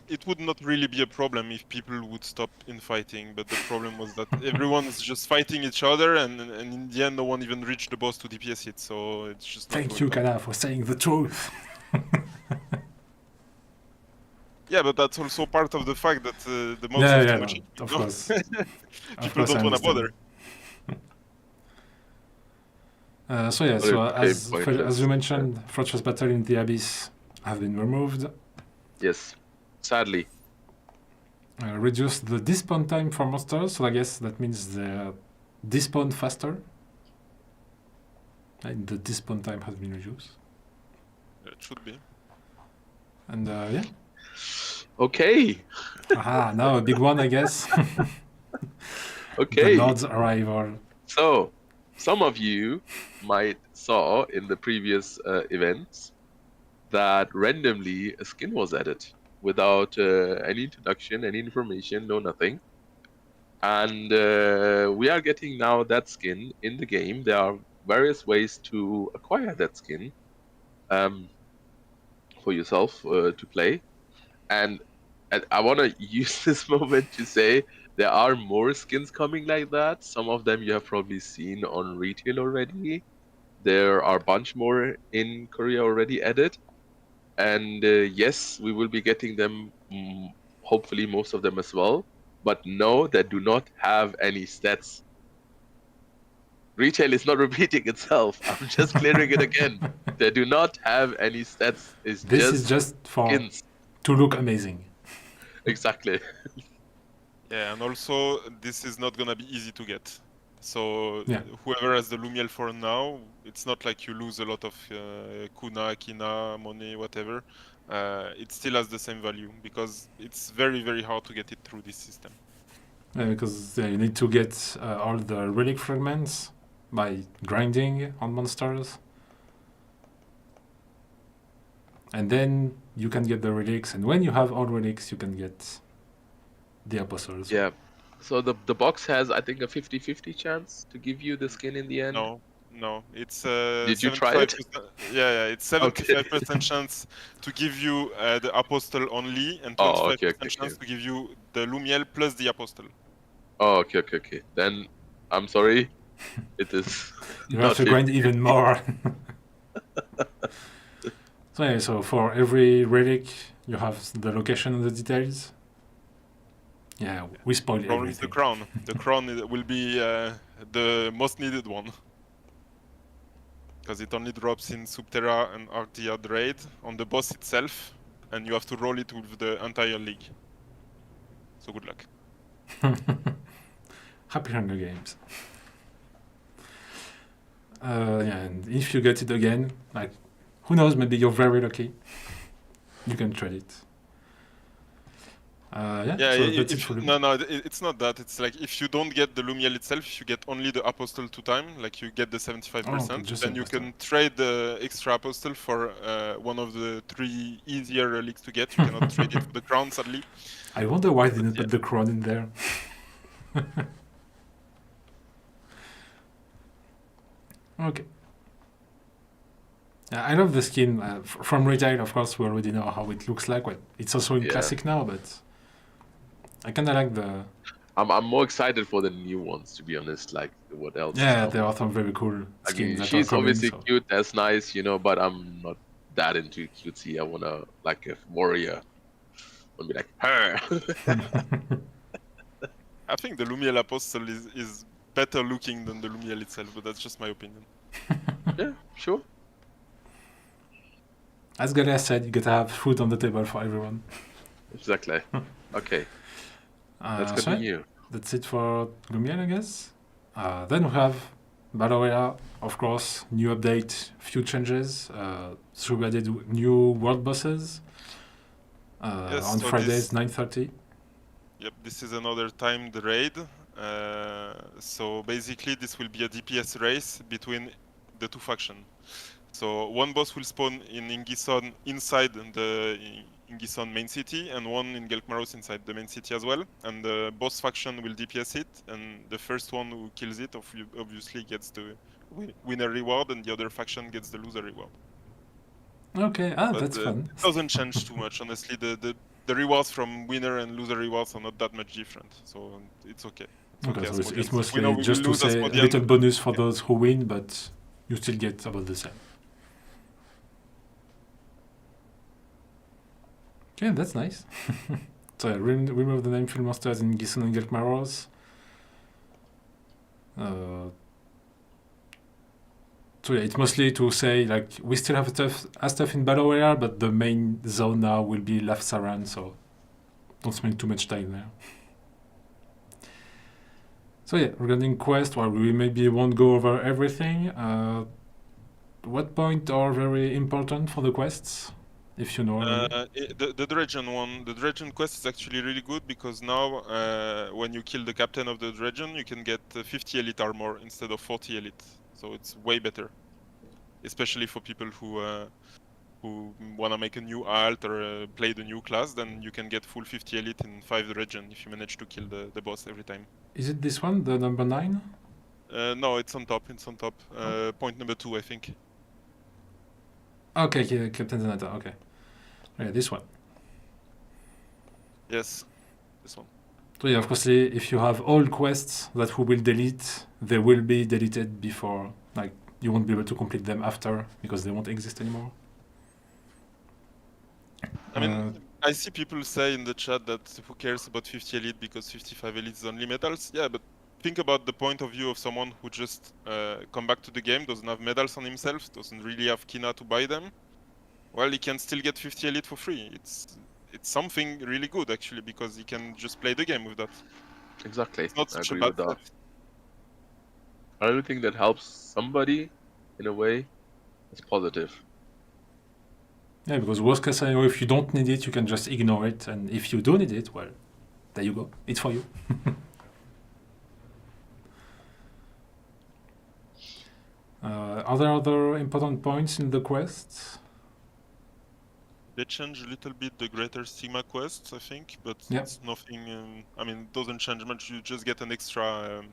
It would not really be a problem if people would stop infighting, but the problem was that everyone is just fighting each other, and in the end, no one even reached the boss to DPS it. So it's just. Thank you, Khana, for saying the truth. Yeah, but that's also part of the fact that the mobs Yeah, have yeah, too much. no, of course. People don't want to bother. So yeah, so Okay, as you mentioned, Fortress Battle in the Abyss have been removed. Yes, sadly. Reduce the despawn time for monsters, so I guess that means they despawn faster. And the despawn time has been reduced. It should be. And yeah. Okay. Aha, now a big one, I guess. Okay. The Lord's arrival. So, some of you might saw in the previous events that randomly a skin was added without any introduction, any information, no nothing. And we are getting now that skin in the game. There are various ways to acquire that skin for yourself to play. And I want to use this moment to say there are more skins coming like that. Some of them you have probably seen on retail already. There are a bunch more in Korea already added. And yes, we will be getting them, hopefully most of them as well. but no, they do not have any stats. Retail is not repeating itself. I'm just clearing it again. They do not have any stats. It's This is just for skins. to look amazing. Exactly. Yeah, and also this is not gonna be easy to get. So Yeah. whoever has the Lumia for now, it's not like you lose a lot of Kuna, Kina, money, whatever. It still has the same value because it's very, very hard to get it through this system. Yeah, because you need to get all the relic fragments by grinding on monsters. And then you can get the relics, and when you have all relics, you can get the apostles. Yeah. So the box has, I think, a 50-50 chance to give you the skin in the end. No, it's Did you try it? Yeah, it's 75% chance to give you the apostle only, and 25% chance to give you the Lumiel plus the apostle. Oh, okay. Then I'm sorry, it is. You have to grind even more. So yeah, so for every relic, you have the location and the details. Yeah, we spoiled Problem is everything. the crown. The crown will be the most needed one. Because it only drops in Subterra and Arctiad raid on the boss itself, and you have to roll it with the entire league. So good luck. Happy Hunger Games. Yeah, and if you get it again, like, who knows, maybe you're very lucky. You can trade it. Yeah, so that's it for the... no, it's not that. It's like if you don't get the Lumiel itself, if you get only the Apostle 2 times, like you get the 75%, then you can trade the extra Apostle for one of the 3 easier relics to get. You cannot trade it for the crown, sadly. I wonder why they didn't put the crown in there. Okay. I love the skin. From retail, of course, we already know how it looks like. Well, it's also in Classic now, but I kind of like the... I'm more excited for the new ones, to be honest. Like, what else? Yeah, there are some very cool skins. I mean, she's obviously cute, that's nice, you know, but I'm not that into cutesy. I want to, like, a warrior. I want to be like, her. I think the Lumiel Apostle is better looking than the Lumiel itself, but that's just my opinion. Yeah, sure. As Galia said, you gotta have food on the table for everyone. Exactly. Okay. Let's continue. That's it for Lumiel, I guess. Then we have Battle Royale, of course, new update, few changes. So we added new world bosses on so Fridays, 9:30. Yep, this is another timed raid. So basically, this will be a DPS race between the 2 factions. So one boss will spawn in Ingison inside the Ingison main city, and one in Gelkmaros inside the main city as well. And the boss faction will DPS it, and the first one who kills it obviously gets the winner reward, and the other faction gets the loser reward. Okay, that's fun. It doesn't change too much, honestly. The rewards from winner and loser rewards are not that much different, so it's okay. Okay, so it's mostly just to say a little bonus for those who win, but you still get about the same. Okay, that's nice. So I remove the name Field Monsters in Gison and Gelkmaros. So yeah, it's mostly to say, like, we still have stuff in Battle Royale, but the main zone now will be Lafsaran, so don't spend too much time there. So yeah, regarding quest, well, we maybe won't go over everything. What points are very important for the quests? If you know. The Dredgen one, the Dredgen quest is actually really good because now when you kill the captain of the Dredgen, you can get 50 elite armor instead of 40 elite. So it's way better, especially for people who want to make a new alt or play the new class. Then you can get full 50 elite in 5 Dredgen if you manage to kill the boss every time. Is it this one, the number 9? No, it's on top. It's on top. Point number 2, I think. Okay, Captain Zanata, okay. Yeah, this one. Yes, this one. So yeah, of course, if you have all quests that we will delete, they will be deleted before, like, you won't be able to complete them after, because they won't exist anymore. I mean, I see people say in the chat that who cares about 50 elite because 55 elite is only medals. Yeah, but think about the point of view of someone who just come back to the game, doesn't have medals on himself, doesn't really have Khana to buy them. Well, he can still get 50 elite for free. It's something really good actually, because he can just play the game with that. Exactly. It's not I such a agree bad with that. set. Anything that helps somebody in a way, it's positive. Yeah, because worst case scenario, if you don't need it, you can just ignore it, and if you do need it, well, there you go. It's for you. Are there other important points in the quest? They change a little bit the Greater Sigma quests, I think, but Yeah. it's nothing. I mean, it doesn't change much. You just get an extra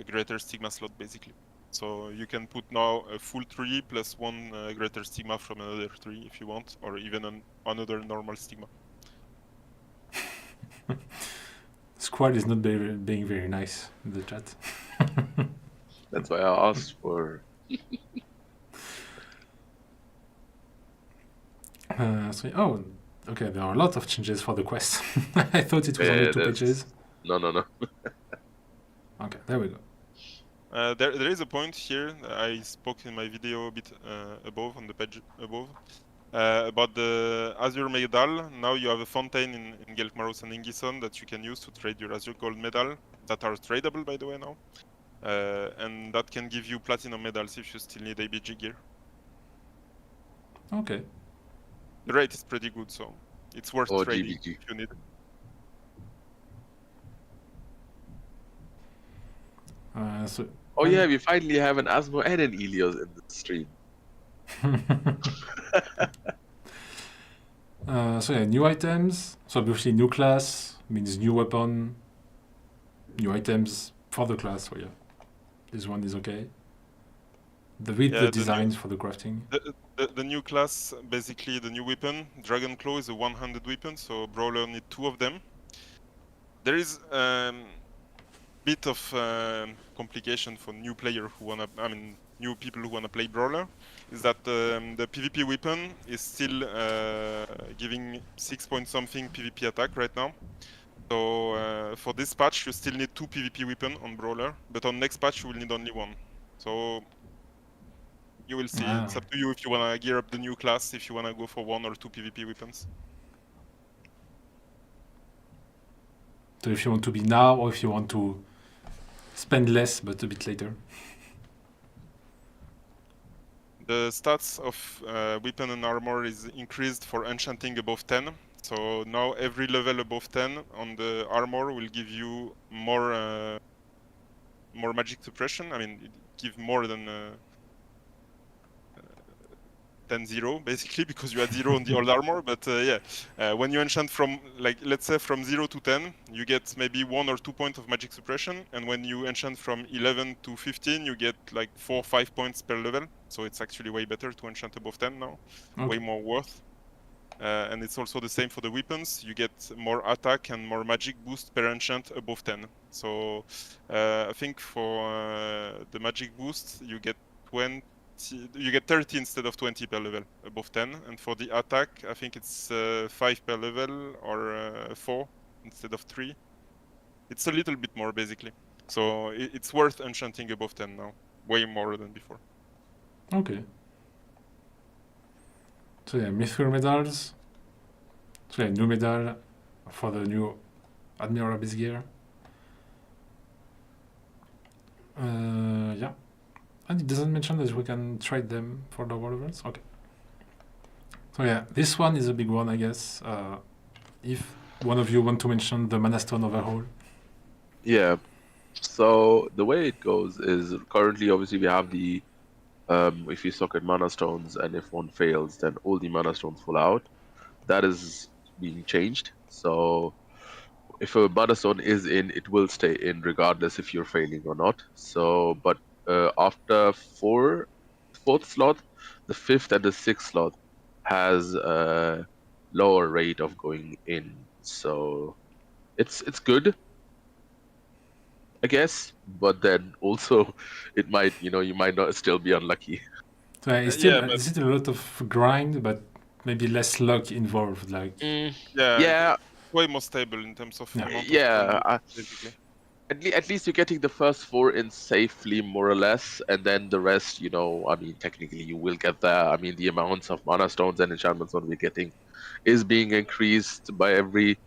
Greater Sigma slot, basically. So you can put now a full 3 plus 1 Greater Sigma from another 3 if you want, or even another normal Stigma. Squad is not being very nice in the chat. That's why I asked for. Oh, okay, there are a lot of changes for the quest. I thought it was only 2 pages. No. Okay, there we go. There is a point here, I spoke in my video a bit above, on the page above, about the Azure Medal. Now you have a fountain in Gelkmaros and Ingison that you can use to trade your Azure Gold Medal, that are tradable by the way now. And that can give you Platinum medals if you still need ABG gear. Okay. The rate is pretty good, so it's worth Or trading GBG. if you need it. Oh yeah, we finally have an Asmo and an Ilios in the stream. So yeah, new items. So obviously new class means new weapon, new items for the class. So yeah, this one is okay. The designs for the crafting. The new class, basically the new weapon, Dragon Claw, is a one-handed weapon, so Brawler need 2 of them. There is bit of complication for new player who wanna, new people who wanna play Brawler, is that the PvP weapon is still giving 6 point something PvP attack right now. So for this patch you still need 2 PvP weapon on Brawler, but on next patch you will need only 1. So you will see. It's up to you if you wanna gear up the new class, if you wanna go for 1 or 2 PvP weapons. So if you want to be now, or if you want to spend less but a bit later. The stats of weapon and armor is increased for enchanting above 10. So now every level above 10 on the armor will give you more magic suppression. I mean, it gives more than 10-0 basically, because you had 0 on the old armor. But when you enchant from, like, let's say from 0 to 10, you get maybe 1 or 2 points of magic suppression, and when you enchant from 11 to 15, you get like 4 or 5 points per level. So it's actually way better to enchant above 10 now. Okay. Way more worth. And it's also the same for the weapons. You get more attack and more magic boost per enchant above 10. So I think for the magic boost, you get 30 instead of 20 per level above 10, and for the attack I think it's 5 per level, or 4 instead of 3. It's a little bit more basically, so it's worth enchanting above 10 now, way more than before. Okay. So yeah, Mithril medals. So yeah, new medal for the new Admiral Abyss gear. Yeah. And it doesn't mention that we can trade them for lower levels? Okay. So yeah, this one is a big one, I guess. If one of you want to mention the Mana Stone overhaul. Yeah. So the way it goes is currently, obviously, we have the if you socket mana stones, and if one fails, then all the mana stones fall out. That is being changed. So if a mana stone is in, it will stay in regardless if you're failing or not. So, but after fourth slot, the 5th and the 6th slot has a lower rate of going in. So it's good, I guess, but then also it might, you might not still be unlucky. So yeah, it's still a lot of grind, but maybe less luck involved. Like, Yeah, Yeah, way more stable in terms of Yeah. amount of yeah. stone, basically. At least you're getting the first 4 in safely, more or less, and then the rest, I mean, technically you will get there. I mean, the amounts of mana stones and enchantment stones we're getting is being increased by every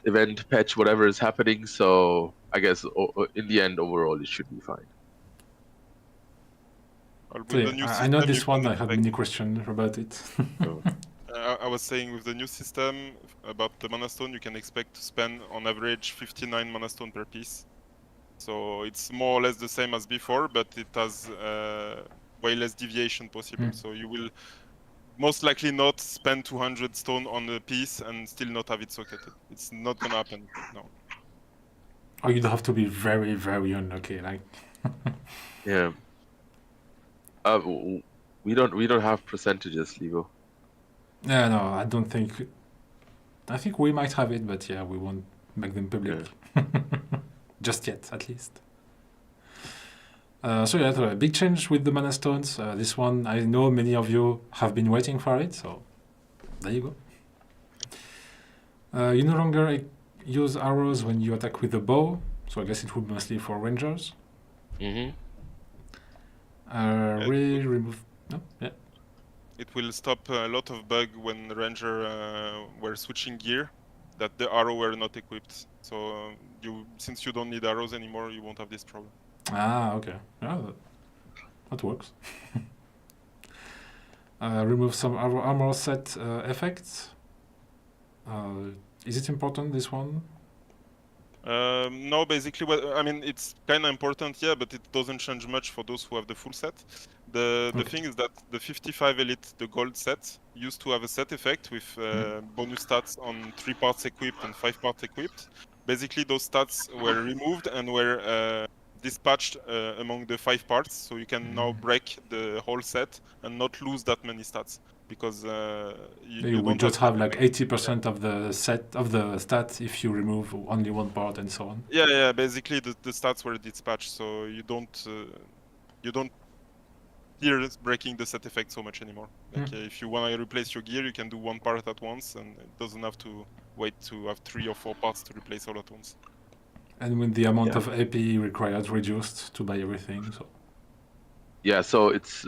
event, patch, whatever is happening. So I guess in the end, overall, it should be fine. Well, so with yeah, the new I know system, this you can one. I had expect- many questions about it. So, I was saying with the new system about the mana stone, you can expect to spend on average 59 mana stone per piece. So it's more or less the same as before, but it has way less deviation possible. Mm. So you will most likely not spend 200 stone on a piece and still not have it socketed. It's not gonna happen. No. Or you'd have to be very, very unlucky. Like, yeah. We don't have percentages, Livo. yeah, no, I don't think. I think we might have it, but yeah, we won't make them public. Just yet, at least. So yeah, so a big change with the mana stones. This one, I know many of you have been waiting for it, so there you go. You no longer use arrows when you attack with a bow, so I guess it would be mostly for rangers. Mm-hmm. Remove. No, yeah. It will stop a lot of bug when the ranger were switching gear, that the arrow were not equipped. So since you don't need arrows anymore, you won't have this problem. Ah, okay. Yeah, that works. Remove some armor set effects. Is it important, this one? No, basically, well, I mean, it's kind of important, yeah, but it doesn't change much for those who have the full set. The Okay. thing is that the 55 Elite, the gold set, used to have a set effect with bonus stats on 3 parts equipped and 5 parts equipped. Basically, those stats were removed and were dispatched among the 5 parts, so you can now break the whole set and not lose that many stats. Because you We don't just have like to- 80% of the set of the stats if you remove only one part and so on. Yeah, basically the stats were dispatched, so you don't fear breaking the set effect so much anymore. Like if you want to replace your gear, you can do one part at once, and it doesn't have to wait to have 3 or 4 parts to replace all at once. And with the amount of AP required reduced to buy everything, so Yeah, so it's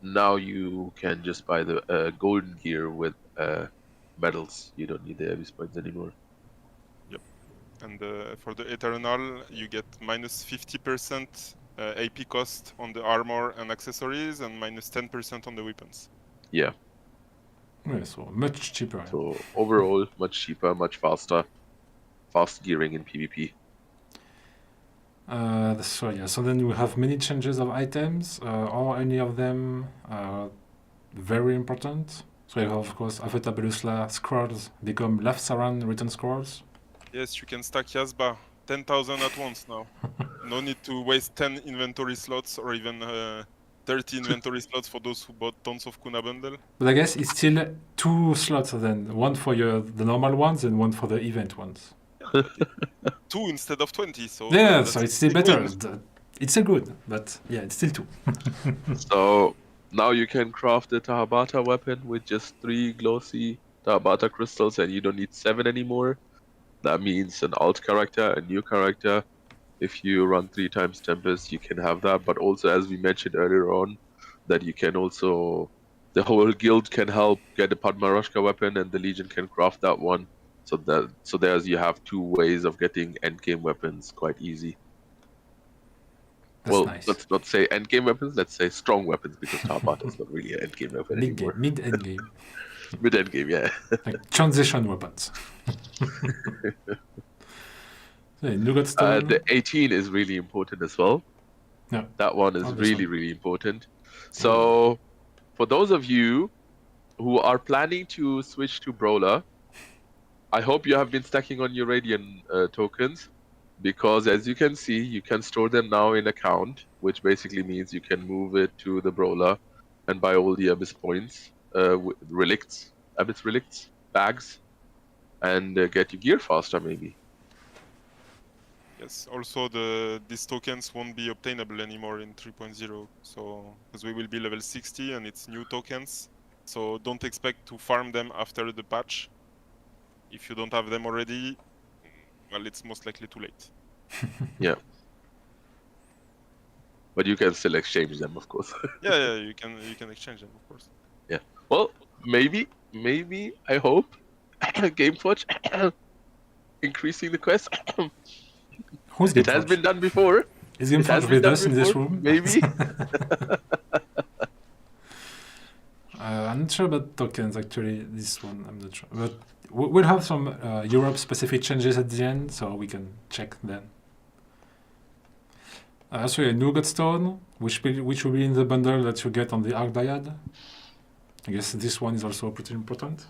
now you can just buy the golden gear with medals. You don't need the abyss points anymore. Yep. And for the Eternal, you get minus 50% AP cost on the armor and accessories, and minus 10% on the weapons. Yeah. yeah, so much cheaper. So overall, much cheaper, much faster. Fast gearing in PvP. So then we have many changes of items, or any of them very important. So you have, of course, Afetabelusla scrolls become Lafsaran written scrolls. Yes, you can stack Yazba 10,000 at once now. No need to waste 10 inventory slots or even 30 inventory slots for those who bought tons of Kuna bundle. But I guess it's still 2 slots then, one for the normal ones and one for the event ones. Yeah, 2 instead of 20, so Yeah, that's so it's still a big better. win. It's still good, but yeah, it's still 2. So now you can craft the Tahabata weapon with just 3 glossy Tahabata crystals, and you don't need 7 anymore. That means an alt character, a new character. If you run 3 times Tempest, you can have that. But also, as we mentioned earlier on, that you can also, the whole guild can help get a Padmaroshka weapon, and the Legion can craft that one. So there's you have 2 ways of getting endgame weapons quite easy. That's nice. Let's not say endgame weapons. Let's say strong weapons, because Tabata is not really an endgame weapon anymore. Mid-end game. Mid-end game, yeah. Like transition weapons. Nougat Stone. The 18 is really important as well. Yeah. That one is Obviously. really important. So, for those of you who are planning to switch to Brawler, I hope you have been stacking on your Radiant tokens, because as you can see, you can store them now in account, which basically means you can move it to the Brawler and buy all the Abyss points, relicts, Abyss relicts, bags, and get your gear faster maybe. Yes, also these tokens won't be obtainable anymore in 3.0, so because we will be level 60 and it's new tokens, So don't expect to farm them after the patch. If you don't have them already, well, it's most likely too late. Yeah. But you can still exchange them, of course. Yeah, you can exchange them, of course. Well, maybe, I hope, GameForge increasing the quest. Who's It has GameForge? been done before. Is It has GameForge been with done us in this before, room? maybe. I'm not sure about tokens, actually. This one, I'm not sure. But we'll have some Europe-specific changes at the end, so we can check then. So a new Godstone, which will be in the bundle that you get on the Arc Dyad. I guess this one is also pretty important.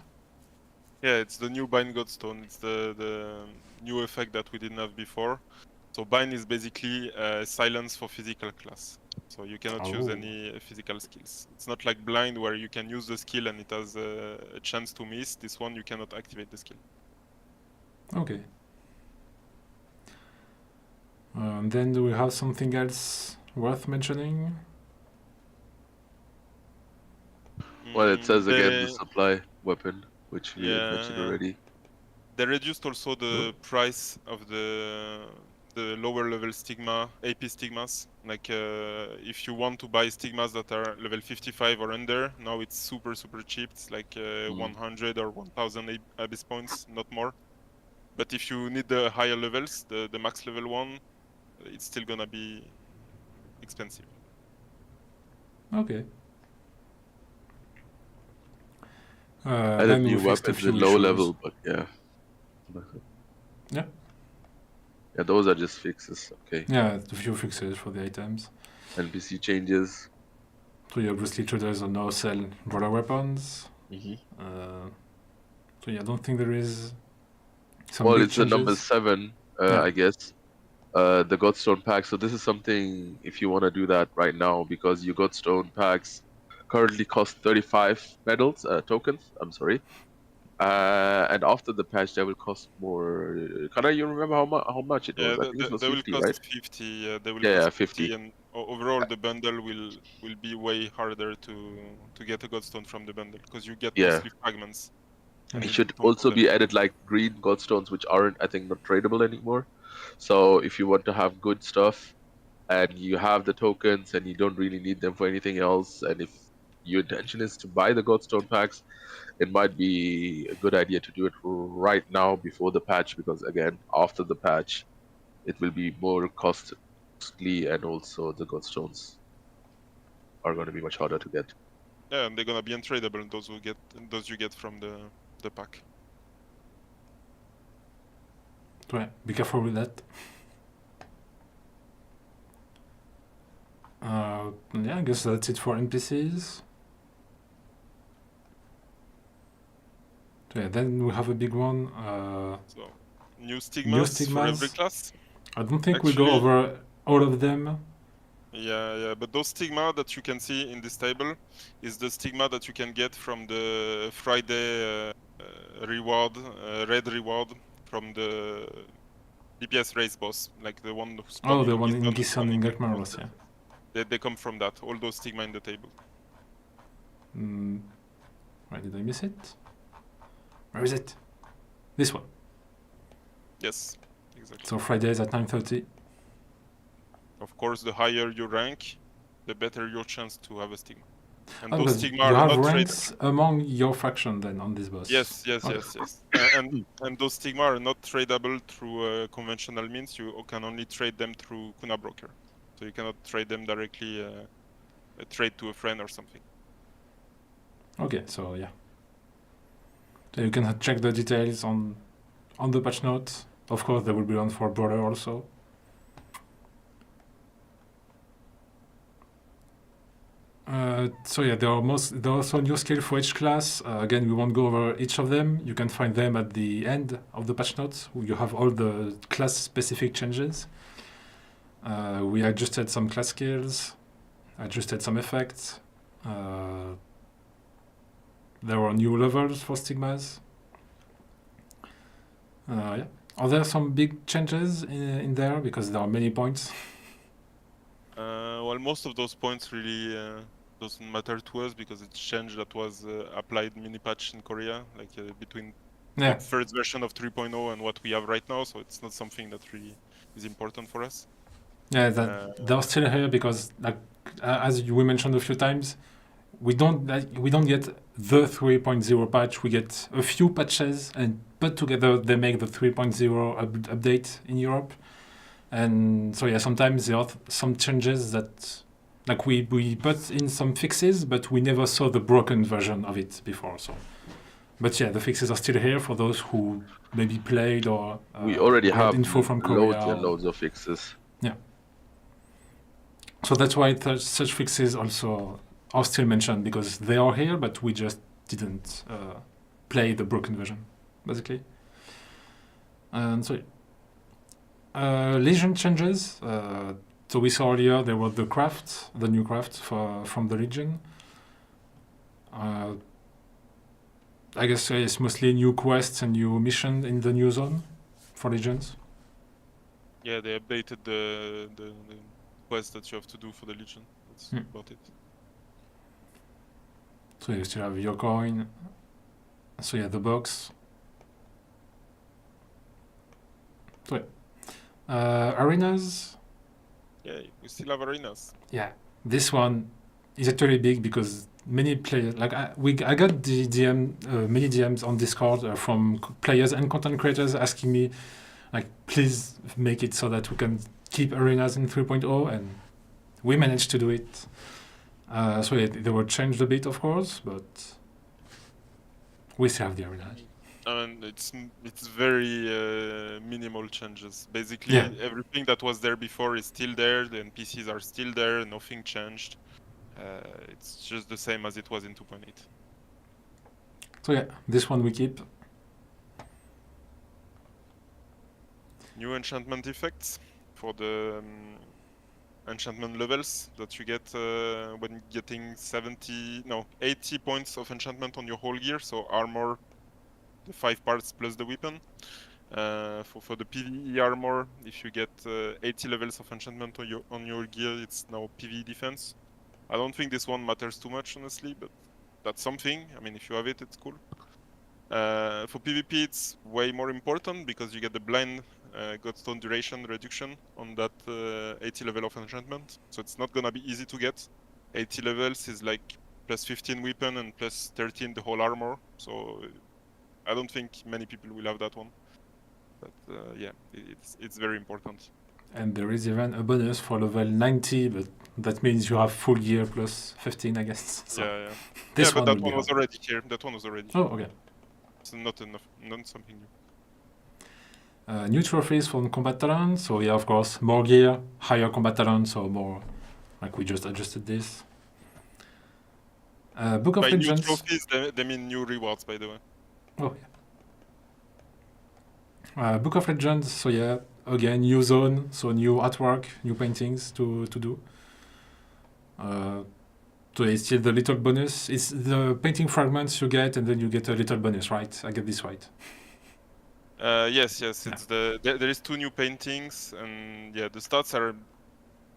Yeah, it's the new Bind Godstone. It's the new effect that we didn't have before. So Bind is basically silence for physical class. So you cannot use any physical skills. It's not like Blind where you can use the skill and it has a chance to miss. This one you cannot activate the skill. Okay. Then do we have something else worth mentioning? Well, it says again the They- supply weapon, which we had mentioned yeah. already. They reduced also the price of the lower level stigma, AP stigmas. Like if you want to buy stigmas that are level 55 or under, now it's super cheap. It's like 100 or 1000 abyss points, not more. But if you need the higher levels, the max level one, it's still gonna be expensive. Okay. Added Then we new fixed a weapons few in low issues. level, but yeah. Yeah. Yeah, those are just fixes. Okay. Yeah, a few fixes for the items. NPC changes. So yeah, obviously traders are now sell brawler weapons. Mm-hmm. So yeah, I don't think there is some Well, big it's the number changes. 7, Yeah. I guess. The Godstone pack. So this is something if you want to do that right now, because your Godstone packs currently cost 35 medals, tokens. I'm sorry. And after the patch, they will cost more. Can you remember how much it was? Yeah, I think it was they will 50, cost right? 50. They will Yeah, cost 50. and overall the bundle will be way harder to get a Godstone from the bundle because you get Yeah. mostly fragments. and It you should don't also hold be them. added like green Godstones, which aren't, I think, not tradable anymore. So if you want to have good stuff and you have the tokens and you don't really need them for anything else, and if your intention is to buy the Godstone packs, it might be a good idea to do it right now before the patch, because again, after the patch, it will be more costly, and also the Godstones are going to be much harder to get. Yeah, and they're gonna be untradeable. Those you get from the pack. So yeah, be careful with that. Yeah, I guess that's it for NPCs. So yeah, then we have a big one. So new stigmas for every stigmas. class. I don't think we go Actually- over all of them. Yeah, but those stigma that you can see in this table is the stigma that you can get from the Friday reward, red reward from the DPS race boss, like the one who's Oh, the coming one in Gison Gisson in Gekmaros, yeah. They come from that. All those stigma in the table. Why did I miss it? Where is it? This one. Yes, exactly. So Fridays at 9:30. Of course, the higher your rank, the better your chance to have a stigma. And Oh, those because stigma you are have not ranks among your faction then on this boss. Yes. Okay. And those stigma are not tradable through conventional means. You can only trade them through Kuna Broker. So you cannot trade them directly, trade to a friend or something. Okay, so yeah. So you can check the details on the patch notes. Of course, they will be on for Brawler also. So yeah, there are also new skill for each class. Again, we won't go over each of them. You can find them at the end of the patch notes, where you have all the class-specific changes. We adjusted some class skills, adjusted some effects. There are new levels for stigmas. Yeah. Are there some big changes in there? Because there are many points. Well, most of those points really doesn't matter to us because it's change that was applied mini patch in Korea, like between Yeah. the first version of 3.0 and what we have right now. So it's not something that really is important for us. Yeah, that they're still here because, like, as we mentioned a few times, we don't get the 3.0 patch. We get a few patches, and put together they make the 3.0 update in Europe. And so yeah, sometimes there are some changes that, like, we put in some fixes, but we never saw the broken version of it before. So, but yeah, the fixes are still here for those who maybe played or We already got have info from loads Korea. and loads of fixes. So that's why such fixes also are still mentioned, because they are here, but we just didn't play the broken version, basically. And so, Legion changes. So we saw earlier there was the new craft from the Legion. I guess it's mostly new quests and new mission in the new zone for Legions. Yeah, they updated the quest that you have to do for the Legion. That's about it. So you still have your coin. So yeah, the box. So yeah. Arenas. Yeah, we still have arenas. Yeah, this one is actually big because many players, like I got the many DMs on Discord from players and content creators asking me, like, please make it so that we can keep arenas in 3.0, and we managed to do it. So yeah, they were changed a bit, of course, but we still have the arenas. And it's very minimal changes. Basically, Yeah. everything that was there before is still there. The NPCs are still there. Nothing changed. It's just the same as it was in 2.8. So yeah, this one we keep. New enchantment effects for the enchantment levels that you get when getting 80 points of enchantment on your whole gear. So armor, the 5 parts plus the weapon. For the PvE armor, if you get 80 levels of enchantment on your gear, it's now PvE defense. I don't think this one matters too much, honestly, but that's something. I mean, if you have it, it's cool. For PvP, it's way more important because you get the blind Godstone duration reduction on that 80 level of enchantment. So it's not gonna be easy to get. 80 levels is like plus 15 weapon and plus 13 the whole armor. So I don't think many people will have that one. But yeah, it's very important. And there is even a bonus for level 90, but that means you have full gear plus 15, I guess. So Yeah. this But that will one be was hard. already here. That one was already Oh, here. okay. It's not something new. New trophies from combat talent. So yeah, of course, more gear, higher combat talent, so more, like we just adjusted this. Book of By new Legends. trophies, they mean new rewards, by the way. Oh yeah. Book of Legends. So yeah, again, new zone, so new artwork, new paintings to do. So it's still the little bonus. It's the painting fragments you get, and then you get a little bonus, right? I get this right. Yes. It's there is 2 new paintings, and yeah, the stats are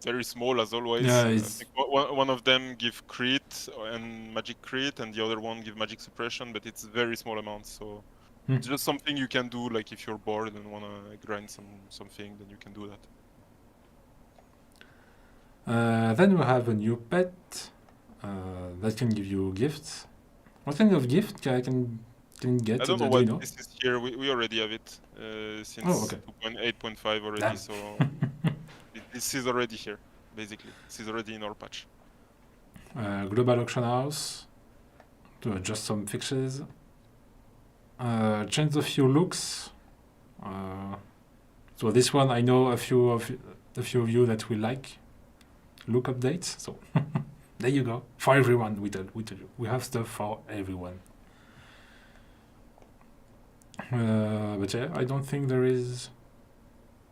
very small as always. Yeah, I it's think one of them give crit and magic crit, and the other one give magic suppression, but it's very small amounts. So it's just something you can do, like if you're bored and wanna grind something, then you can do that. Then we have a new pet that can give you gifts. What kind of gift can get? I don't know do why you know? this is here. We already have it since Oh, okay. 2.8.5 already. Damn. So this is already here, basically. This is already in our patch. Global auction house to adjust some fixes. Change a few looks. So this one I know a few of you that will like look updates. So there you go, for everyone. We tell you we have stuff for everyone. But yeah, I don't think there is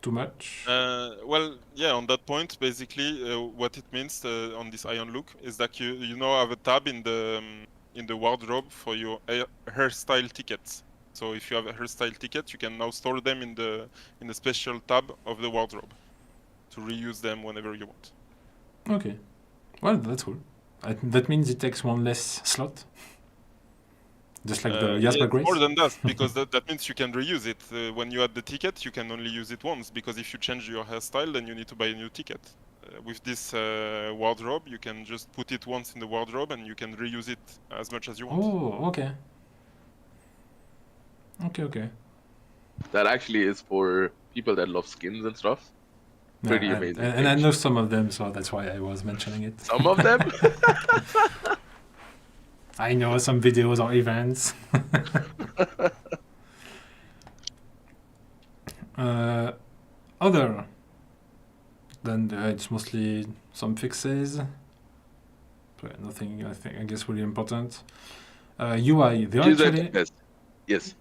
too much. Well, yeah. On that point, basically, what it means on this AION look is that you now have a tab in the wardrobe for your hairstyle tickets. So if you have a hairstyle ticket, you can now store them in the special tab of the wardrobe to reuse them whenever you want. Okay, well, that's cool. That means it takes one less slot, just like the Yeah, Jasper it's Grace. more than that, because that means you can reuse it. When you add the ticket, you can only use it once, because if you change your hairstyle, then you need to buy a new ticket. With this wardrobe, you can just put it once in the wardrobe, and you can reuse it as much as you want. Oh, okay. Okay. That actually is for people that love skins and stuff. Pretty Yeah, amazing. And I know some of them, so that's why I was mentioning it. Some of them. I know some videos or events. Other then it's mostly some fixes. But nothing I guess really important. UI, there are User actually interface. Yes.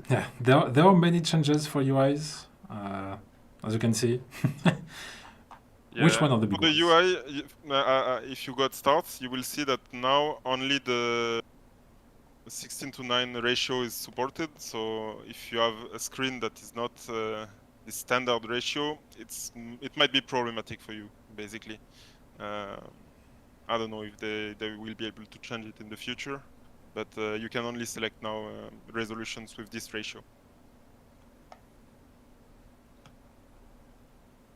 yeah there are many changes for UIs. As you can see. Which Yeah. one are the big For the ones? UI, if you got starts, you will see that now only the 16:9 ratio is supported. So if you have a screen that is not the standard ratio, it might be problematic for you, basically. I don't know if they will be able to change it in the future, but you can only select now resolutions with this ratio.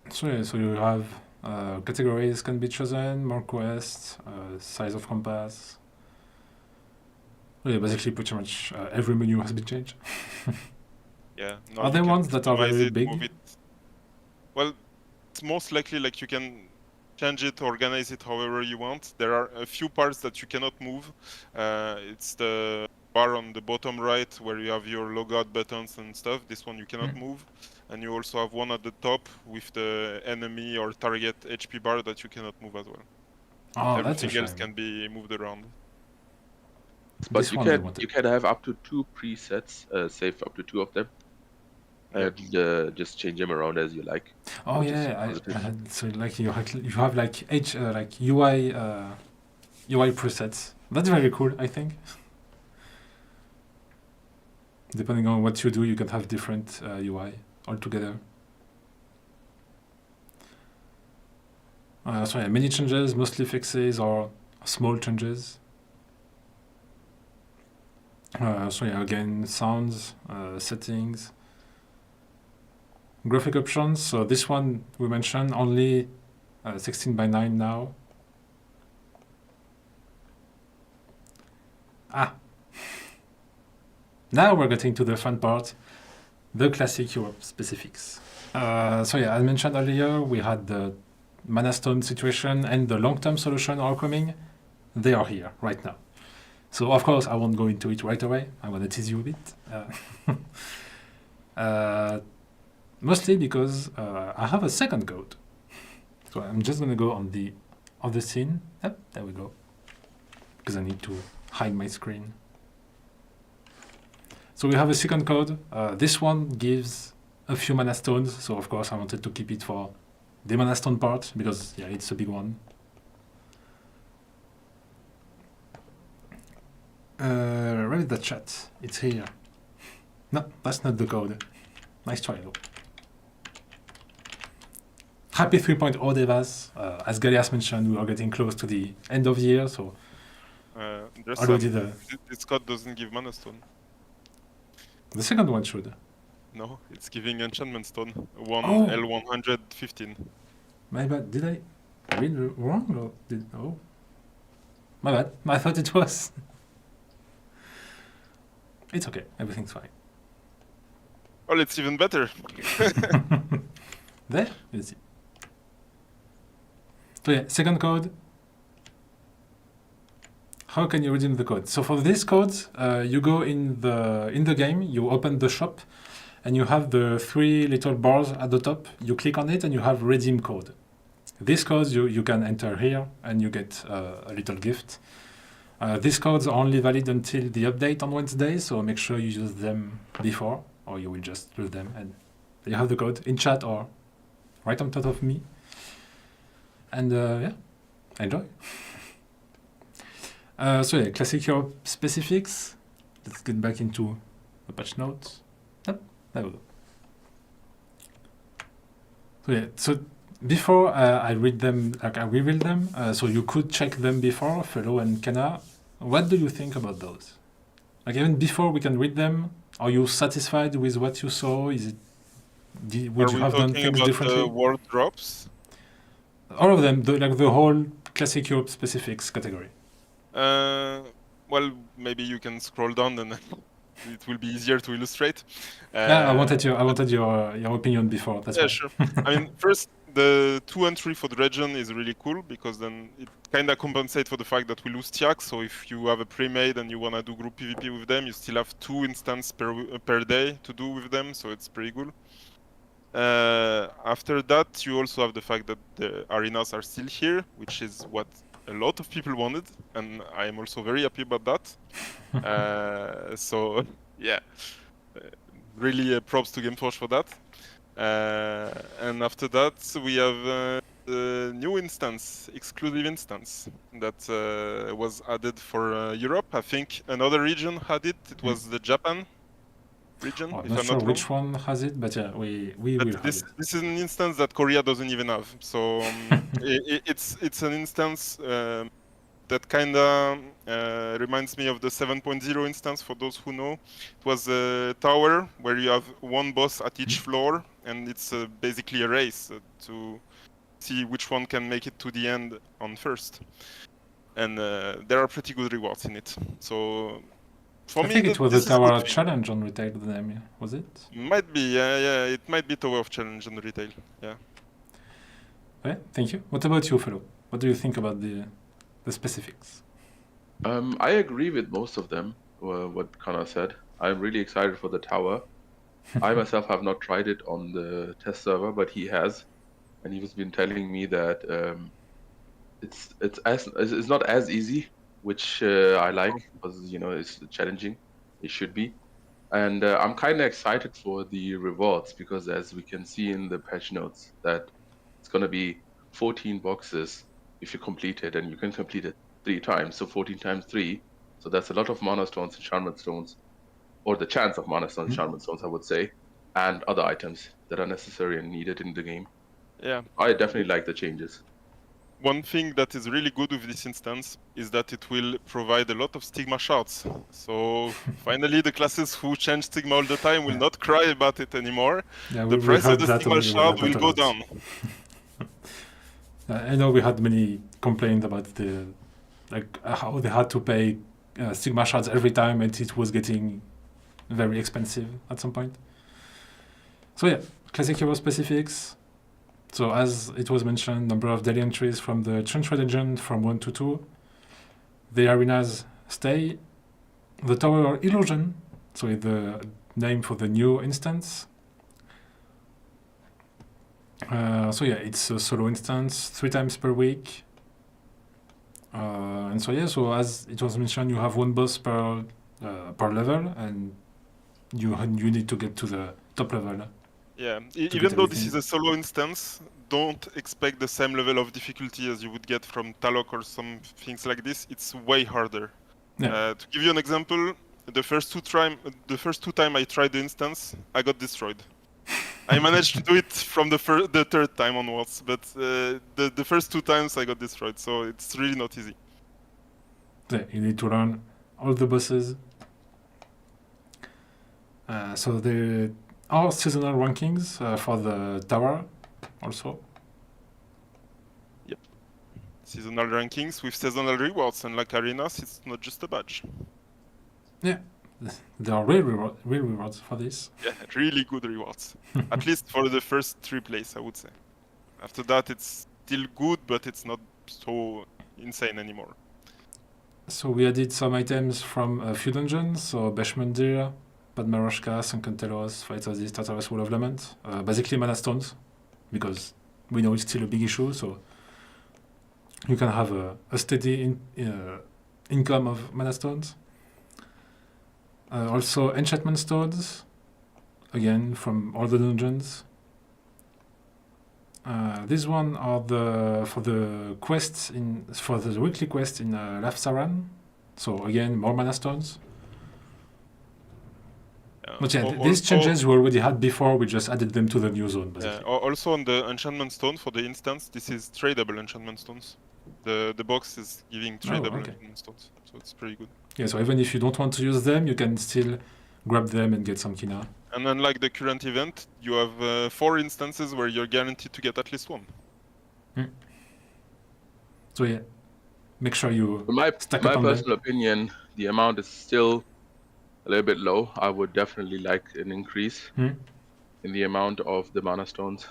So yeah, so you have categories can be chosen, more quests, size of compass. Yeah, basically pretty much every menu has been changed. Yeah. Are there ones that are very big? Move it. Well, it's most likely like you can change it, organize it however you want. There are a few parts that you cannot move. It's the bar on the bottom right where you have your logout buttons and stuff. This one you cannot move. And you also have one at the top with the enemy or target HP bar that you cannot move as well. Oh, that's a Everything shame. else can be moved around. But This you one I can wanted. you can have up to 2 presets, save up to 2 of them, and just change them around as you like. Oh which is yeah, positive. so like you have like like UI presets. That's very cool, I think. Depending on what you do, you can have different UI altogether. So yeah, many changes, mostly fixes or small changes. So yeah, again, sounds, settings, graphic options. So this one we mentioned only 16:9 now. Now we're getting to the fun part, the classic Europe specifics. So yeah, as mentioned earlier, we had the mana stone situation and the long-term solution are coming. They are here right now. So of course I won't go into it right away. I'm gonna tease you a bit. Mostly because I have a second code. So I'm just gonna go on the other scene. Yep, there we go. Because I need to hide my screen. So we have a second code. This one gives a few mana stones. So of course I wanted to keep it for the mana stone part because yeah, it's a big one. Where is the chat? It's here. No, that's not the code. Nice try though. Happy 3.0 Devas. As Galias mentioned, we are getting close to the end of the year, so already This code doesn't give mana stone. the second one should. No, it's giving enchantment stone. One Oh. L115. My bad. Did I read wrong? Or did oh? My bad. I thought it was. It's okay. Everything's fine. Well, it's even better. There, let's see. So yeah, second code. How can you redeem the code? So for this code, you go in the game, you open the shop, and you have the 3 little bars at the top. You click on it, and you have redeem code. This code you can enter here, and you get a little gift. These codes are only valid until the update on Wednesday, so make sure you use them before, or you will just lose them. And you have the code in chat or right on top of me. And yeah, enjoy. So yeah, classic Europe specifics. Let's get back into the patch notes. Yep, there we go. So yeah, so before I read them, like I reveal them, so you could check them before, Felo and Khana. What do you think about those? Like even before we can read them, are you satisfied with what you saw? Is it? Would Are you we have done talking things about differently? the word drops? All of them, like the whole classic Europe specifics category. Well, maybe you can scroll down and it will be easier to illustrate. Yeah, I wanted your opinion before. That's Yeah, why. sure. I mean, first, the 2 and 3 for the region is really cool because then it kind of compensates for the fact that we lose Tiak. So if you have a pre-made and you want to do group PvP with them, you still have 2 instances per day to do with them. So it's pretty cool. After that, you also have the fact that the arenas are still here, which is what a lot of people wanted, and I am also very happy about that. So yeah, really props to Gameforge for that. And after that, we have the new instance, exclusive instance that was added for Europe. I think another region had it. It was the Japan region, Well, I'm if not I'm sure not wrong. which one has it, but yeah, we will But have this it. this is an instance that Korea doesn't even have. So it's an instance that kind of reminds me of the 7.0 instance. For those who know, it was a tower where you have one boss at each floor, and it's basically a race to see which one can make it to the end on first. And there are pretty good rewards in it. So for I me, think it was this a is a Tower good of thing. Challenge on retail. The name was it? Might be, yeah, it might be Tower of Challenge on retail, yeah. Okay, thank you. What about you, Felo? What do you think about the specifics? I agree with most of them, what Kana said. I'm really excited for the tower. I myself have not tried it on the test server, but he has, and he has been telling me that it's not as easy, which I like because it's challenging. It should be, and I'm kind of excited for the rewards because as we can see in the patch notes that it's gonna be 14 boxes if you complete it, and you can complete it 3 times, so 14 times 3. So that's a lot of mana stones, enchantment stones, or the chance of mana stones, enchantment stones, I would say, and other items that are necessary and needed in the game. Yeah. I definitely like the changes. One thing that is really good with this instance is that it will provide a lot of Stigma shards. So finally, the classes who change Stigma all the time will not cry about it anymore. Yeah, The we price heard of the that Stigma already. We shard heard will that a go lot. down. I know we had many complaints about how they had to pay Sigma shards every time, and it was getting very expensive at some point. So yeah, classic hero specifics. So as it was mentioned, number of daily entries from the Trench Legend from 1 to 2. The arenas stay. The Tower Illusion, so it's the name for the new instance. So yeah, it's a solo instance, 3 times per week. And so yeah, so as it was mentioned, you have one boss per level, and you need to get to the top level. Yeah, get even though this everything. is a solo instance, don't expect the same level of difficulty as you would get from Talok or some things like this. It's way harder. Yeah. To give you an example, the first two time I tried the instance, I got destroyed. I managed to do it from the third time onwards, but the first 2 times I got destroyed, so it's really not easy. Yeah, you need to learn all the bosses. So there are seasonal rankings for the tower also. Yep. Seasonal rankings with seasonal rewards, and like arenas, it's not just a badge. Yeah, there are real rewards for this. Yeah, really good rewards. At least for the first 3 plays, I would say. After that, it's still good, but it's not so insane anymore. So we added some items from a few dungeons, so Beshmundir, Padmaroshka, Sunken Telos, Fight of the Tartarus Wall of Lament. Basically mana stones, because we know it's still a big issue, so you can have a steady income of mana stones. Also enchantment stones, again from all the dungeons. These one are for the quests for the weekly quest in Lafsaran. So again, more mana stones. But yeah, these changes we already had before, we just added them to the new zone, basically. Also on the enchantment stone for the instance, this is tradable enchantment stones. The box is giving tradable enchantment stones, so it's pretty good. Yeah, so even if you don't want to use them, you can still grab them and get some Khana. And unlike the current event, you have 4 instances where you're guaranteed to get at least one. So yeah, make sure you stack my up on them. personal opinion, the amount is still a little bit low. I would definitely like an increase in the amount of the mana stones,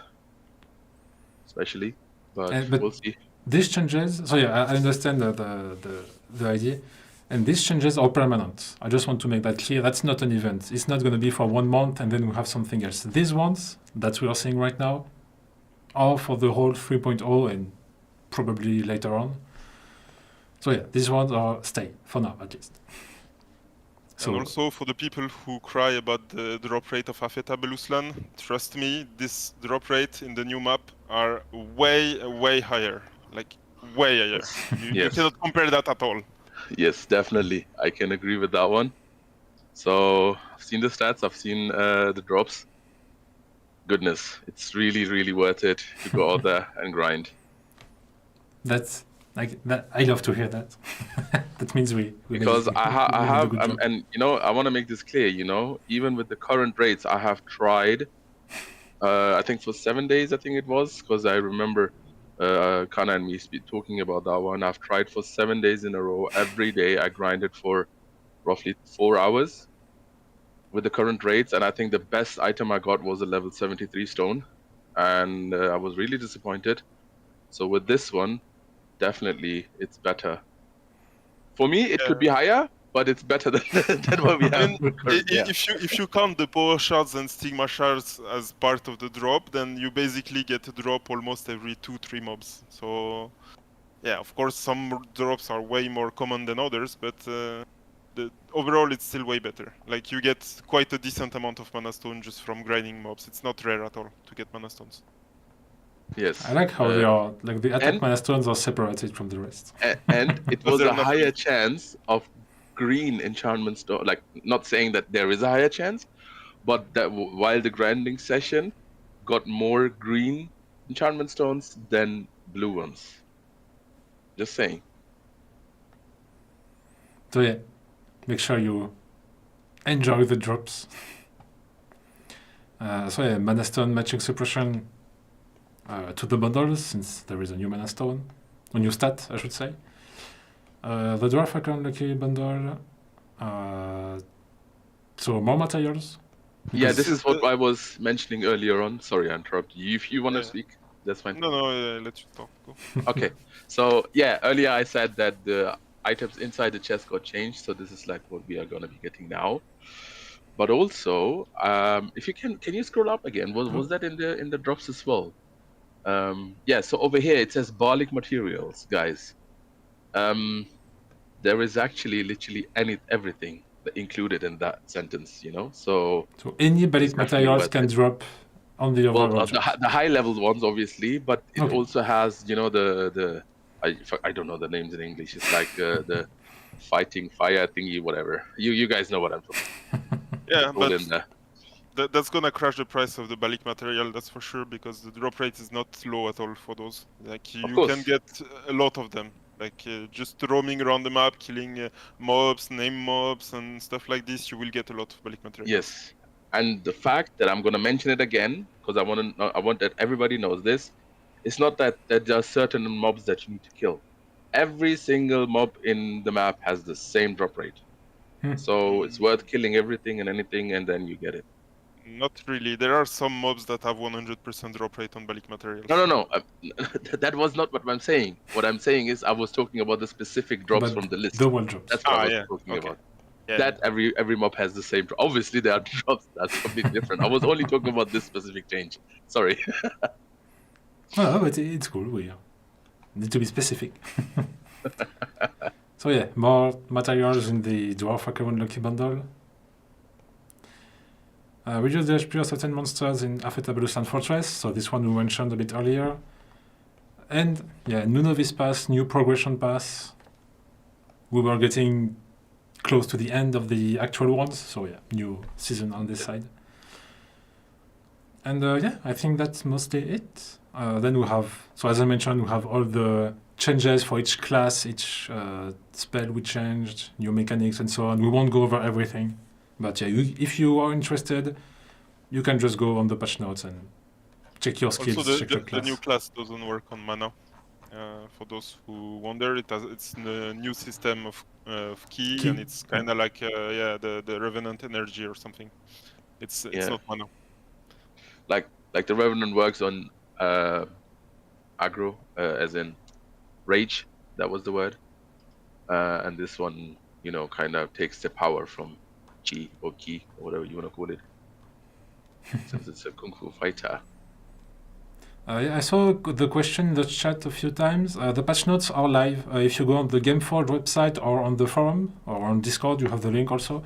especially. But we'll see. These changes, so yeah, I understand the idea, and these changes are permanent. I just want to make that clear. That's not an event. It's not going to be for 1 month and then we have something else. These ones that we are seeing right now are for the whole 3.0 and probably later on. So yeah, these ones are stay for now at least. And also for the people who cry about the drop rate of Afetabeluslan, trust me, this drop rate in the new map are way higher. Like way higher. You cannot compare that at all. Yes, definitely. I can agree with that one. So I've seen the stats, I've seen the drops. Goodness, it's really worth it to go out there and grind. That's like that. I love to hear that. That means we because I have and you know, I want to make this clear. You know, even with the current rates, I have tried. I think for 7 days, I think it was, because I remember Khana and me talking about that one. I've tried for 7 days in a row. Every day I grinded for roughly 4 hours with the current rates, and I think the best item I got was a level 73 stone, and I was really disappointed. So with this one, definitely it's better. For me, it could be higher, but it's better than what we have. If you count the power shards and stigma shards as part of the drop, then you basically get a drop almost every 2-3 mobs. So yeah, of course some drops are way more common than others, but overall it's still way better. Like you get quite a decent amount of mana stone just from grinding mobs. It's not rare at all to get mana stones. Yes. I like how they are, like the attack mana stones are separated from the rest. And it was a higher chance of green enchantment stone. Like, not saying that there is a higher chance, but that while the grinding session got more green enchantment stones than blue ones. Just saying. So yeah, make sure you enjoy the drops. So yeah, mana stone matching suppression to the bundles, since there is a new mana stone, a new stat, I should say. The Dwarf Icon Lucky bundle, so more materials. Yeah, this is what I was mentioning earlier on. Sorry, I interrupted you. If you want to speak, that's fine. No, let you talk. Go. Okay, so yeah, earlier I said that the items inside the chest got changed, so this is like what we are going to be getting now. But also, if you can you scroll up again? Was that in the drops as well? Yeah, so over here it says Barlic materials, guys. There is actually literally everything included in that sentence, you know. So any Barlic materials can drop on the overall. Well, the high level ones, obviously, but it also has, you know, the I don't know the names in English. It's like the fighting fire thingy, whatever. You guys know what I'm talking. Yeah, but that's gonna crash the price of the Barlic material, that's for sure, because the drop rate is not low at all for those. Like you can get a lot of them, like just roaming around the map, killing mobs, name mobs, and stuff like this. You will get a lot of Barlic material. Yes, and the fact that I'm gonna mention it again, because I want that everybody knows this. It's not that there are certain mobs that you need to kill. Every single mob in the map has the same drop rate. So it's worth killing everything and anything, and then you get it. Not really. There are some mobs that have 100% drop rate on Barlic materials. No. That was not what I'm saying. What I'm saying is I was talking about the specific drops from the list. The one drops. That's what I was talking about. Yeah, that every mob has the same drop. Obviously, there are drops that's completely different. I was only talking about this specific change. Sorry. Oh, but it's cool. We need to be specific. So yeah, more materials in the Dwarf Icon Lucky bundle. Reduce the HP of certain monsters in Afetabeluslan Fortress, so this one we mentioned a bit earlier. And yeah, new novice pass, new progression pass. We were getting close to the end of the actual ones. So yeah, new season on this side. And yeah, I think that's mostly it. Then we have, so as I mentioned, we have all the changes for each class, each spell we changed, new mechanics and so on. We won't go over everything. But yeah, if you are interested, you can just go on the patch notes and check your skills, Also, check your the class. new class doesn't work on mana. For those who wonder, it's the new system of key, and it's kind of like the Revenant energy or something. It's not mana. Like the Revenant works on aggro, as in rage. That was the word. And this one, kind of takes the power from Chi or Ki or whatever you want to call it, since it's a kung fu fighter. Yeah, I saw the question in the chat a few times. The patch notes are live. If you go on the Gameforge website or on the forum or on Discord, you have the link also.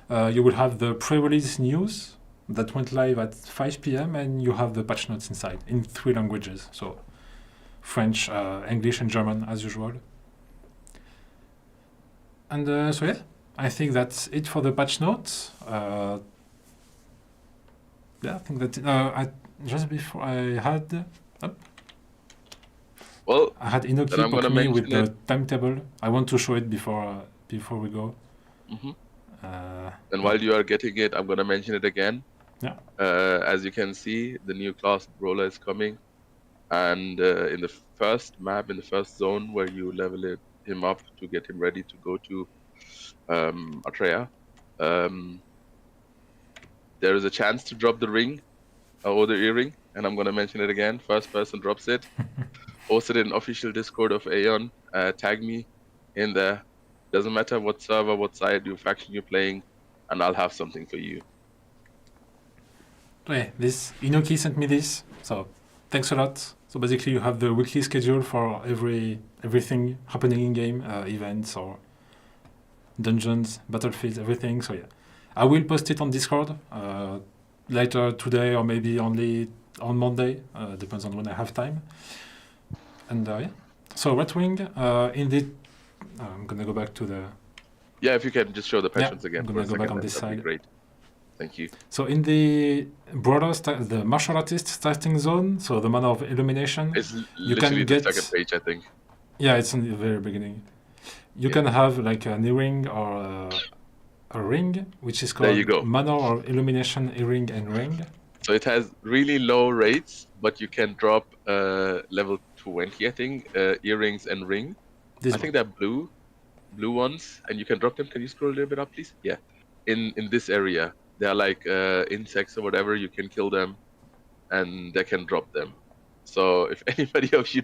You will have the pre-release news that went live at 5 p.m. and you have the patch notes inside in 3 languages. So French, English, and German as usual. And so yeah, I think that's it for the patch notes. Yeah, I think that just before I had Inoki poke me with the timetable. I want to show it before we go. And while you are getting it, I'm gonna mention it again. Yeah. As you can see, the new class brawler is coming, and in the first map, in the first zone where you level him up to get him ready to go to Atreya, there is a chance to drop the ring or the earring, and I'm gonna mention it again. First person drops it. Posted in official Discord of AION. Tag me in there. Doesn't matter what server, what side, your faction you're playing, and I'll have something for you. Yeah, this Inoki sent me this, so thanks a lot. So basically, you have the weekly schedule for everything happening in game, events or dungeons, battlefields, everything. So yeah, I will post it on Discord later today or maybe only on Monday. Depends on when I have time. And yeah, so Red Wing in the. I'm gonna go back to the. Yeah, if you can just show the patterns again. I'm gonna go back on this side. Great. Thank you. So in the broader, the martial artist starting zone, so the manner of illumination, It's you literally can the get. second page, I think. Yeah, it's in the very beginning. You can have like an earring or a ring, which is called manner of illumination earring and ring. So it has really low rates, but you can drop level 20, I think, earrings and ring. I think they're blue ones, and you can drop them. Can you scroll a little bit up, please? Yeah. In this area, they're like insects or whatever. You can kill them, and they can drop them. So if anybody of you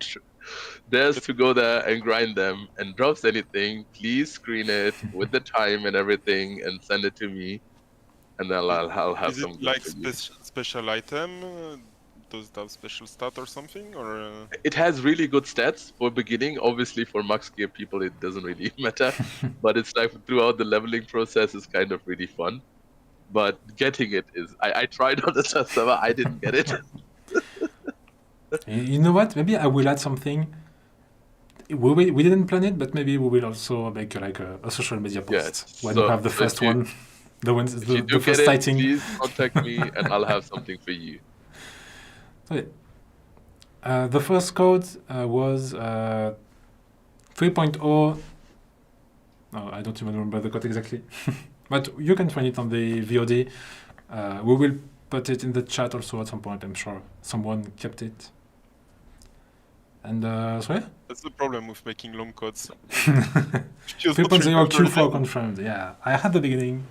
dares to go there and grind them and drops anything, please screen it with the time and everything and send it to me, and then I'll have some. Is it like special item? Does it have special stat or something? Or it has really good stats for beginning. Obviously, for max gear people, it doesn't really matter. But it's like throughout the leveling process is kind of really fun. But getting it is, I tried on the server, I didn't get it. You know what? Maybe I will add something. We didn't plan it, but maybe we will also make like a social media post when we have the first one. The first sighting. Please contact me and I'll have something for you. So, the first code was 3.0. Oh, I don't even remember the code exactly. But you can find it on the VOD. We will put it in the chat also at some point. I'm sure someone kept it. And so yeah. That's the problem with making long codes. 3.0 Q4 confirmed. Yeah, I had the beginning.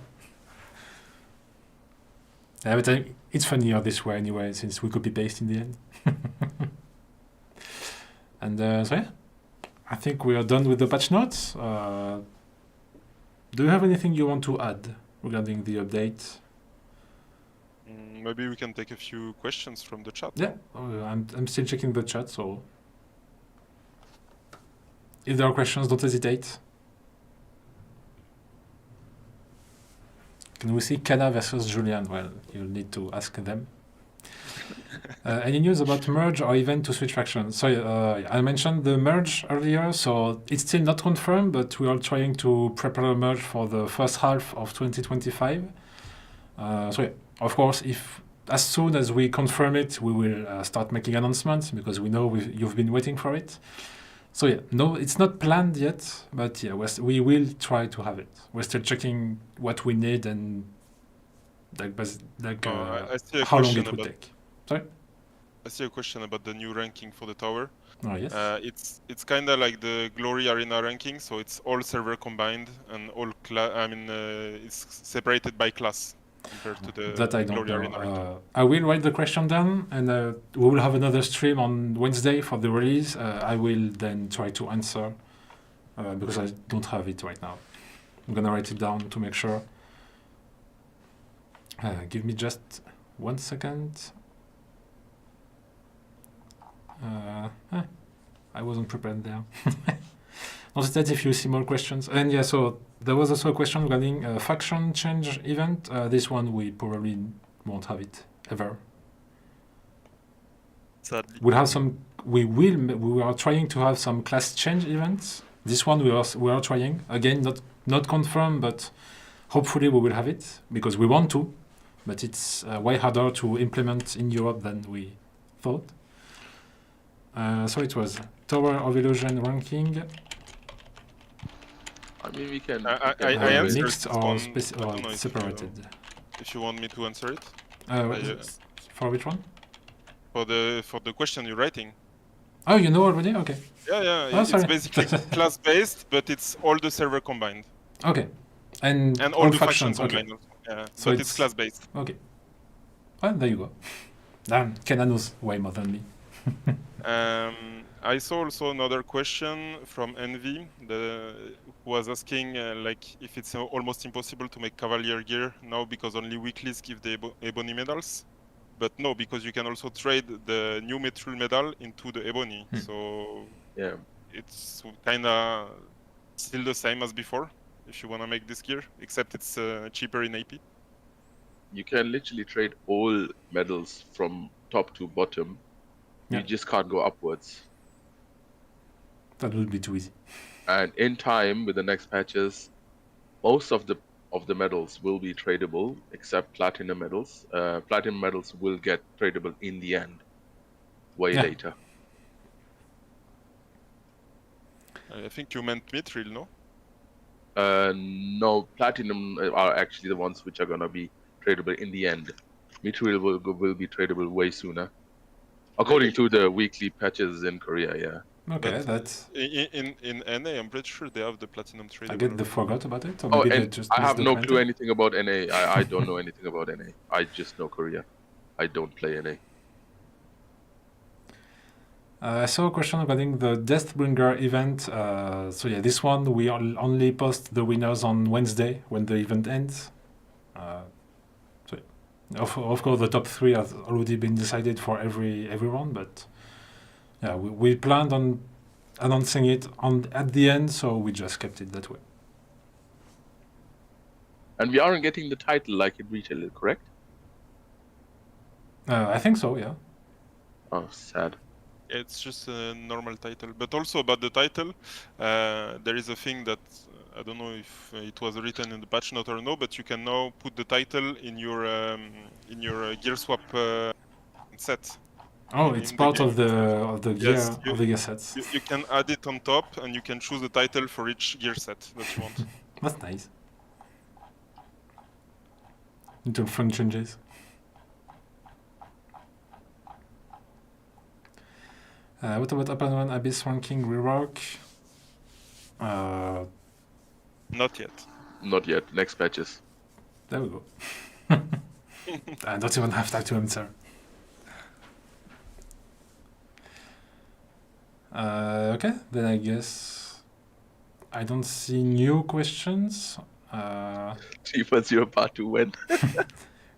Yeah, but it's funnier this way anyway, since we copy paste in the end. And so yeah, I think we are done with the patch notes. Do you have anything you want to add regarding the update? Maybe we can take a few questions from the chat. Yeah, I'm still checking the chat, so if there are questions, don't hesitate. Can we see Khana versus Julian? Well, you'll need to ask them. Any news about merge or event to switch factions? So I mentioned the merge earlier, so it's still not confirmed, but we are trying to prepare a merge for the first half of 2025. So yeah, of course, if as soon as we confirm it, we will start making announcements because we know you've been waiting for it. So yeah, no, it's not planned yet, but yeah, we will try to have it. We're still checking what we need and I see a how long question it would about take. Sorry? I see a question about the new ranking for the tower. Oh, yes. It's kind of like the Glory Arena ranking, so it's all server combined and all it's separated by class compared to the That I don't Glory Arena ranking. know. I will write the question down, and we will have another stream on Wednesday for the release. I will then try to answer because I don't have it right now. I'm gonna write it down to make sure. Give me just 1 second. I wasn't prepared there. Instead, if you see more questions. And yeah, so there was also a question regarding faction change event. This one, we probably won't have it ever. Sadly. We'll have some. We are trying to have some class change events. This one we are trying. Again, not confirmed, but hopefully we will have it because we want to. But it's way harder to implement in Europe than we thought. So it was Tower of Illusion ranking. I mean, we can. I answered mixed this or, one. or I don't know separated. if you want me to answer it. For which one? For the question you're writing. Oh, you know already? Okay. Yeah. Oh, It's sorry. basically class-based, but it's all the server combined. Okay. And all the factions. factions Okay. combined. Yeah, So but it's class-based. Okay. Well, there you go. Damn, Kenan knows way more than me. I saw also another question from Envy who was asking like if it's almost impossible to make Cavalier gear now because only weeklies give the Ebony medals. But no, because you can also trade the new Metrul medal into the Ebony. So Yeah. it's kind of still the same as before if you want to make this gear, except it's cheaper in AP. You can literally trade all medals from top to bottom. Yeah. You just can't go upwards. That would be too easy. And in time, with the next patches, most of the medals will be tradable, except platinum medals. Platinum medals will get tradable in the end, way later. I think you meant Mithril, no? No, platinum are actually the ones which are gonna be tradable in the end. Mithril will be tradable way sooner, according to the weekly patches in Korea. Yeah. Okay, But that's. In NA, I'm pretty sure they have the platinum tradable. I get the forgot about it. Or Oh, maybe they and just I have no misdocumented. clue anything about NA. I don't know anything about NA. I just know Korea. I don't play NA. I saw a question regarding the Deathbringer event. So yeah, this one we only post the winners on Wednesday when the event ends. So yeah. Of course, the top 3 has already been decided for everyone, but yeah, we planned on announcing it at the end, so we just kept it that way. And we aren't getting the title like in retail, correct? I think so, yeah. Oh, sad. It's just a normal title. But also about the title, there is a thing that I don't know if it was written in the patch note or no, but you can now put the title in your gear swap set. Oh, it's part of the gear Yes, of the gear sets. You can add it on top, and you can choose the title for each gear set that you want. That's nice. Little fun changes. What about Open One Abyss ranking rework? Not yet. Not yet. Next patches. There we go. I don't even have time to answer. Okay, then I guess I don't see new questions. 3.0 part 2 when?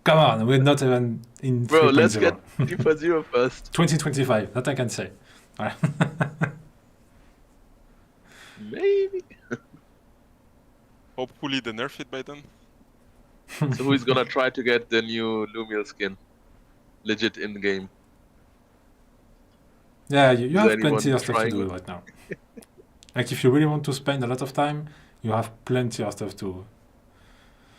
Come on, we're not even in 3.0. Bro, let's get 3.0 first. 2025, that I can say. Maybe. Hopefully they nerf it by then. So who's gonna try to get the new Lumia skin? Legit in the game. Yeah, you Is have plenty anyone of stuff to trying do it? right now. Like if you really want to spend a lot of time, you have plenty of stuff to.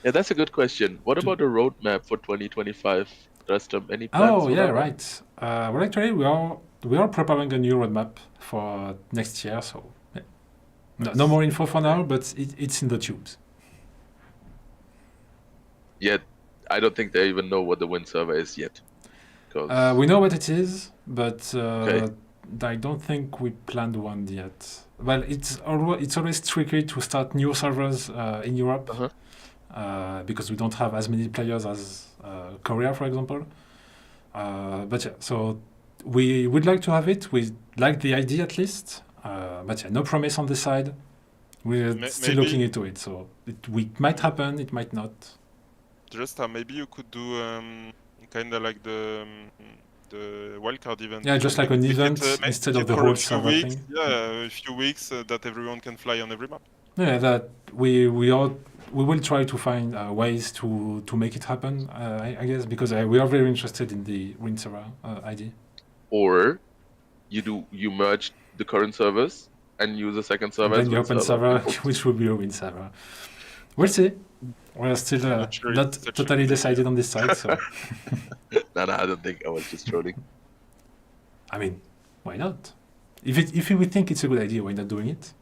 Yeah, that's a good question. What To- about the roadmap for 2025? Dustin, any plans Oh for yeah, that one? right. Well, actually, we are preparing a new roadmap for next year, so yeah. No more info for now, but it's in the tubes. Yet, I don't think they even know what the Win server is yet. Because We know what it is, but Okay. I don't think we planned one yet. Well, it's always tricky to start new servers in Europe because we don't have as many players as Korea, for example. But yeah, so we would like to have it. We like the idea at least. But yeah, no promise on this side. We're still looking Maybe into it, so it might happen, it might not. just maybe you could do kind of like the wildcard event. Yeah, just like an event instead Make of it the for whole a few server weeks. thing. Yeah, a few weeks that everyone can fly on every map. Yeah, that we will try to find ways to make it happen. I guess because we are very interested in the Win server idea. Or you merge the current servers and use a second server And as then the Win open server. server, which will be a Win server. We'll see. We're still Not sure not it's such a totally good idea. decided on this side, so No, I don't think I was just trolling. I mean, why not? If we think it's a good idea, why not doing it?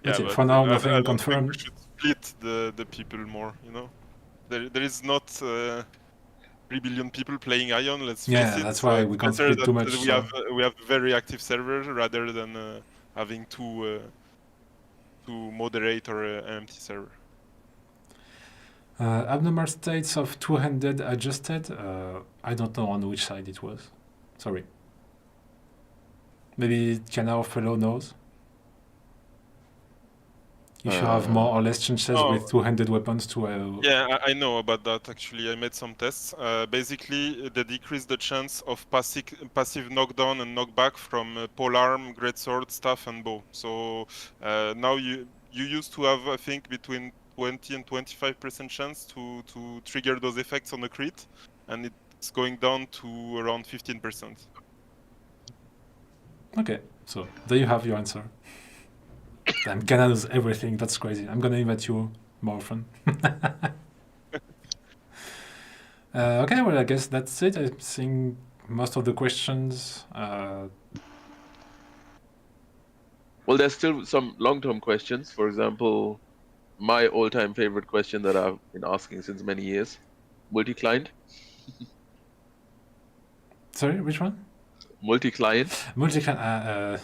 But yeah, but for now, I nothing don't think we confirmed. should split the people more. You know, there is not 3 billion people playing Ion. Let's face Yeah, it. that's So why it's we can't better split too that much. we have a very active server rather than having two moderate or an empty server. Abnormal states of two-handed adjusted. I don't know on which side it was. Sorry. Maybe Khana or Fellow knows. If you have more or less chances Oh. with two-handed weapons to. Yeah, I know about that actually. I made some tests. Basically, they decrease the chance of passive knockdown and knockback from polearm, greatsword, staff, and bow. So now you used to have, I think, between 20 and 25% chance to trigger those effects on a crit, and it's going down to around 15%. Okay, so there you have your answer. And Khana knows everything. That's crazy. I'm gonna invite you more often. Okay, well, I guess that's it. I think most of the questions. Well, there's still some long-term questions. For example, my all-time favorite question that I've been asking since many years: multi-client. Sorry, which one? Multi-client. Multi-client.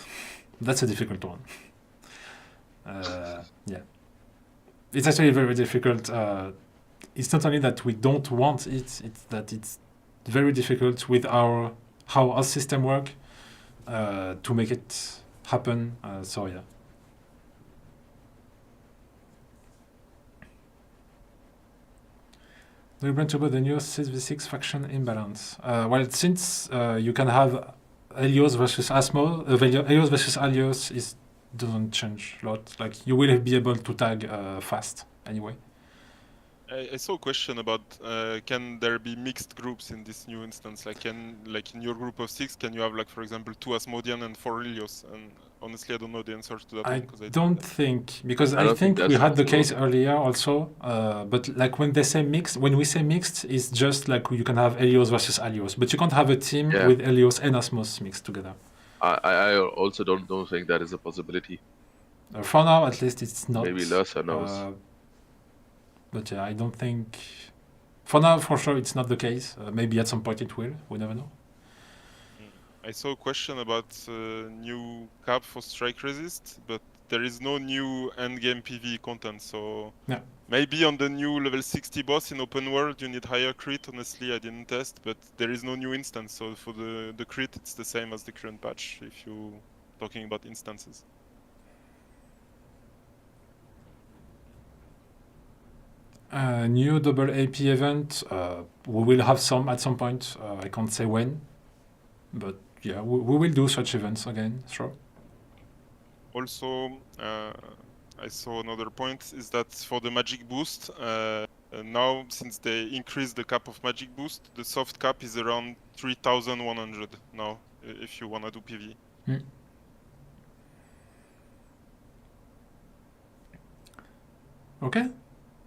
That's a difficult one. Yeah, it's actually very difficult. It's not only that we don't want it; it's that it's very difficult with how our system work to make it happen. So yeah. Do you plan to put the new 6v6 faction imbalance? Well, since you can have Helios versus Asmo, Helios versus Alios doesn't change a lot. Like you will be able to tag fast anyway. I saw a question about can there be mixed groups in this new instance? Like in your group of 6, can you have, like, for example, 2 Asmodian and 4 Helios? And honestly, I don't know the answer to that one because I don't think, because I I don't think think we that's had the possible. case earlier also. But like when we say mixed, it's just like you can have Helios versus Alios, but you can't have a team Yeah. with Helios and Asmos mixed together. I also don't think that is a possibility. For now, at least, it's not. Maybe Lursa knows. But yeah, I don't think. For now, for sure, it's not the case. Maybe at some point it will. We never know. I saw a question about new cap for strike resist, but there is no new endgame PvE content. So Yeah. maybe on the new level 60 boss in open world you need higher crit. Honestly, I didn't test, but there is no new instance. So for the crit, it's the same as the current patch. If you talking about instances. New double AP event. We will have some at some point. I can't say when, but yeah, we will do such events again. Sure. Also, I saw another point is that for the magic boost, now since they increased the cap of magic boost, the soft cap is around 3,100 now. if you wanna do PV. Okay.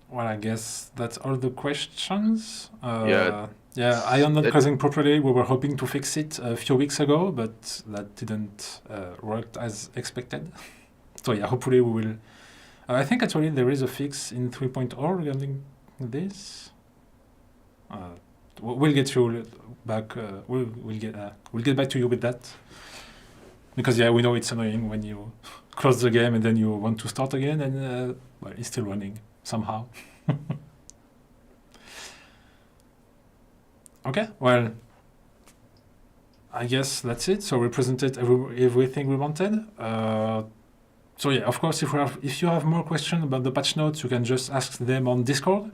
Well, I guess that's all the questions. Yeah. Yeah, ION not closing properly. We were hoping to fix it a few weeks ago, but that didn't work as expected. So yeah, hopefully we will. I think actually there is a fix in 3.0 regarding this. We'll get you back. We'll get back to you with that. Because yeah, we know it's annoying when you close the game and then you want to start again, and well, it's still running somehow. Okay, well, I guess that's it. So we presented everything we wanted. So yeah, of course, if you have more questions about the patch notes, you can just ask them on Discord.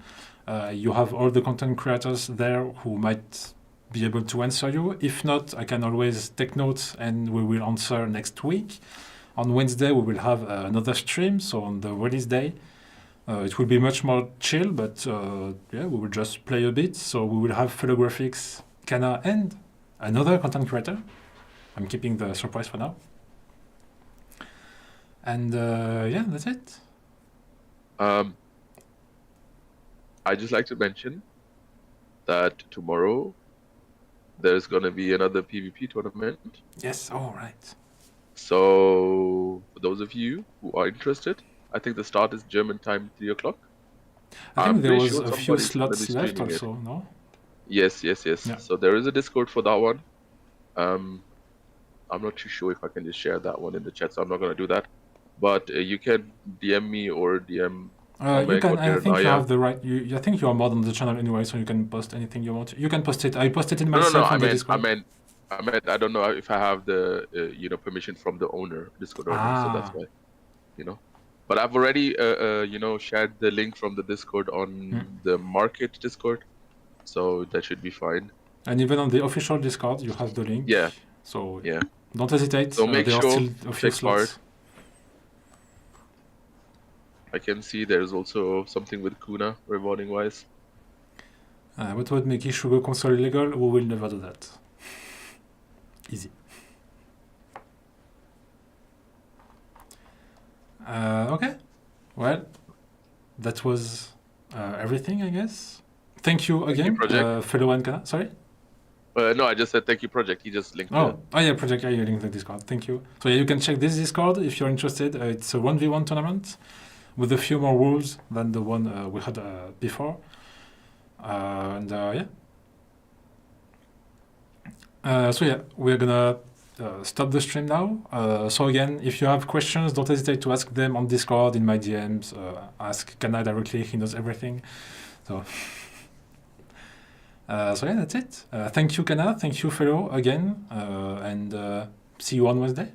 You have all the content creators there who might be able to answer you. If not, I can always take notes and we will answer next week. On Wednesday, we will have another stream, so on the release day. It will be much more chill, but yeah, we will just play a bit. So we will have FeloGrafix, Khana, and another content creator. I'm keeping the surprise for now. And yeah, that's it. I'd just like to mention that tomorrow there's going to be another PvP tournament. Yes, all right. So for those of you who are interested, I think the start is German time, 3 o'clock. I think there was sure a few somebody's gonna be slots left streaming it. also, no? Yes. Yeah. So there is a Discord for that one. I'm not too sure if I can just share that one in the chat, so I'm not going to do that. But you can DM me or DM. You can. I think you Naya. have the right. I think you are mod on the channel anyway, so you can post anything you want. You can post it. I posted it myself No. on the I Discord. meant. I don't know if I have the permission from the owner, Discord owner. So that's why. But I've already shared the link from the Discord on the market Discord, so that should be fine. And even on the official Discord, you have the link. Yeah. So yeah, don't hesitate. So make there are sure still a few take part. slots. I can see there's also something with Khana rewarding wise. What would make Sugar console illegal? We will never do that. Easy. Okay. Well, that was everything, I guess. Thank you again, Felo and Khana. Sorry? No, I just said thank you, Project. He just linked Oh yeah, Project. Yeah, you linked the Discord. Thank you. So yeah, you can check this Discord if you're interested. It's a 1v1 tournament with a few more rules than the one we had before. And yeah. So yeah, we're gonna stop the stream now. So again, if you have questions, don't hesitate to ask them on Discord, in my DMs. Ask Khana directly; he knows everything. So. So yeah, that's it. Thank you, Khana. Thank you, Felo, again. And see you on Wednesday.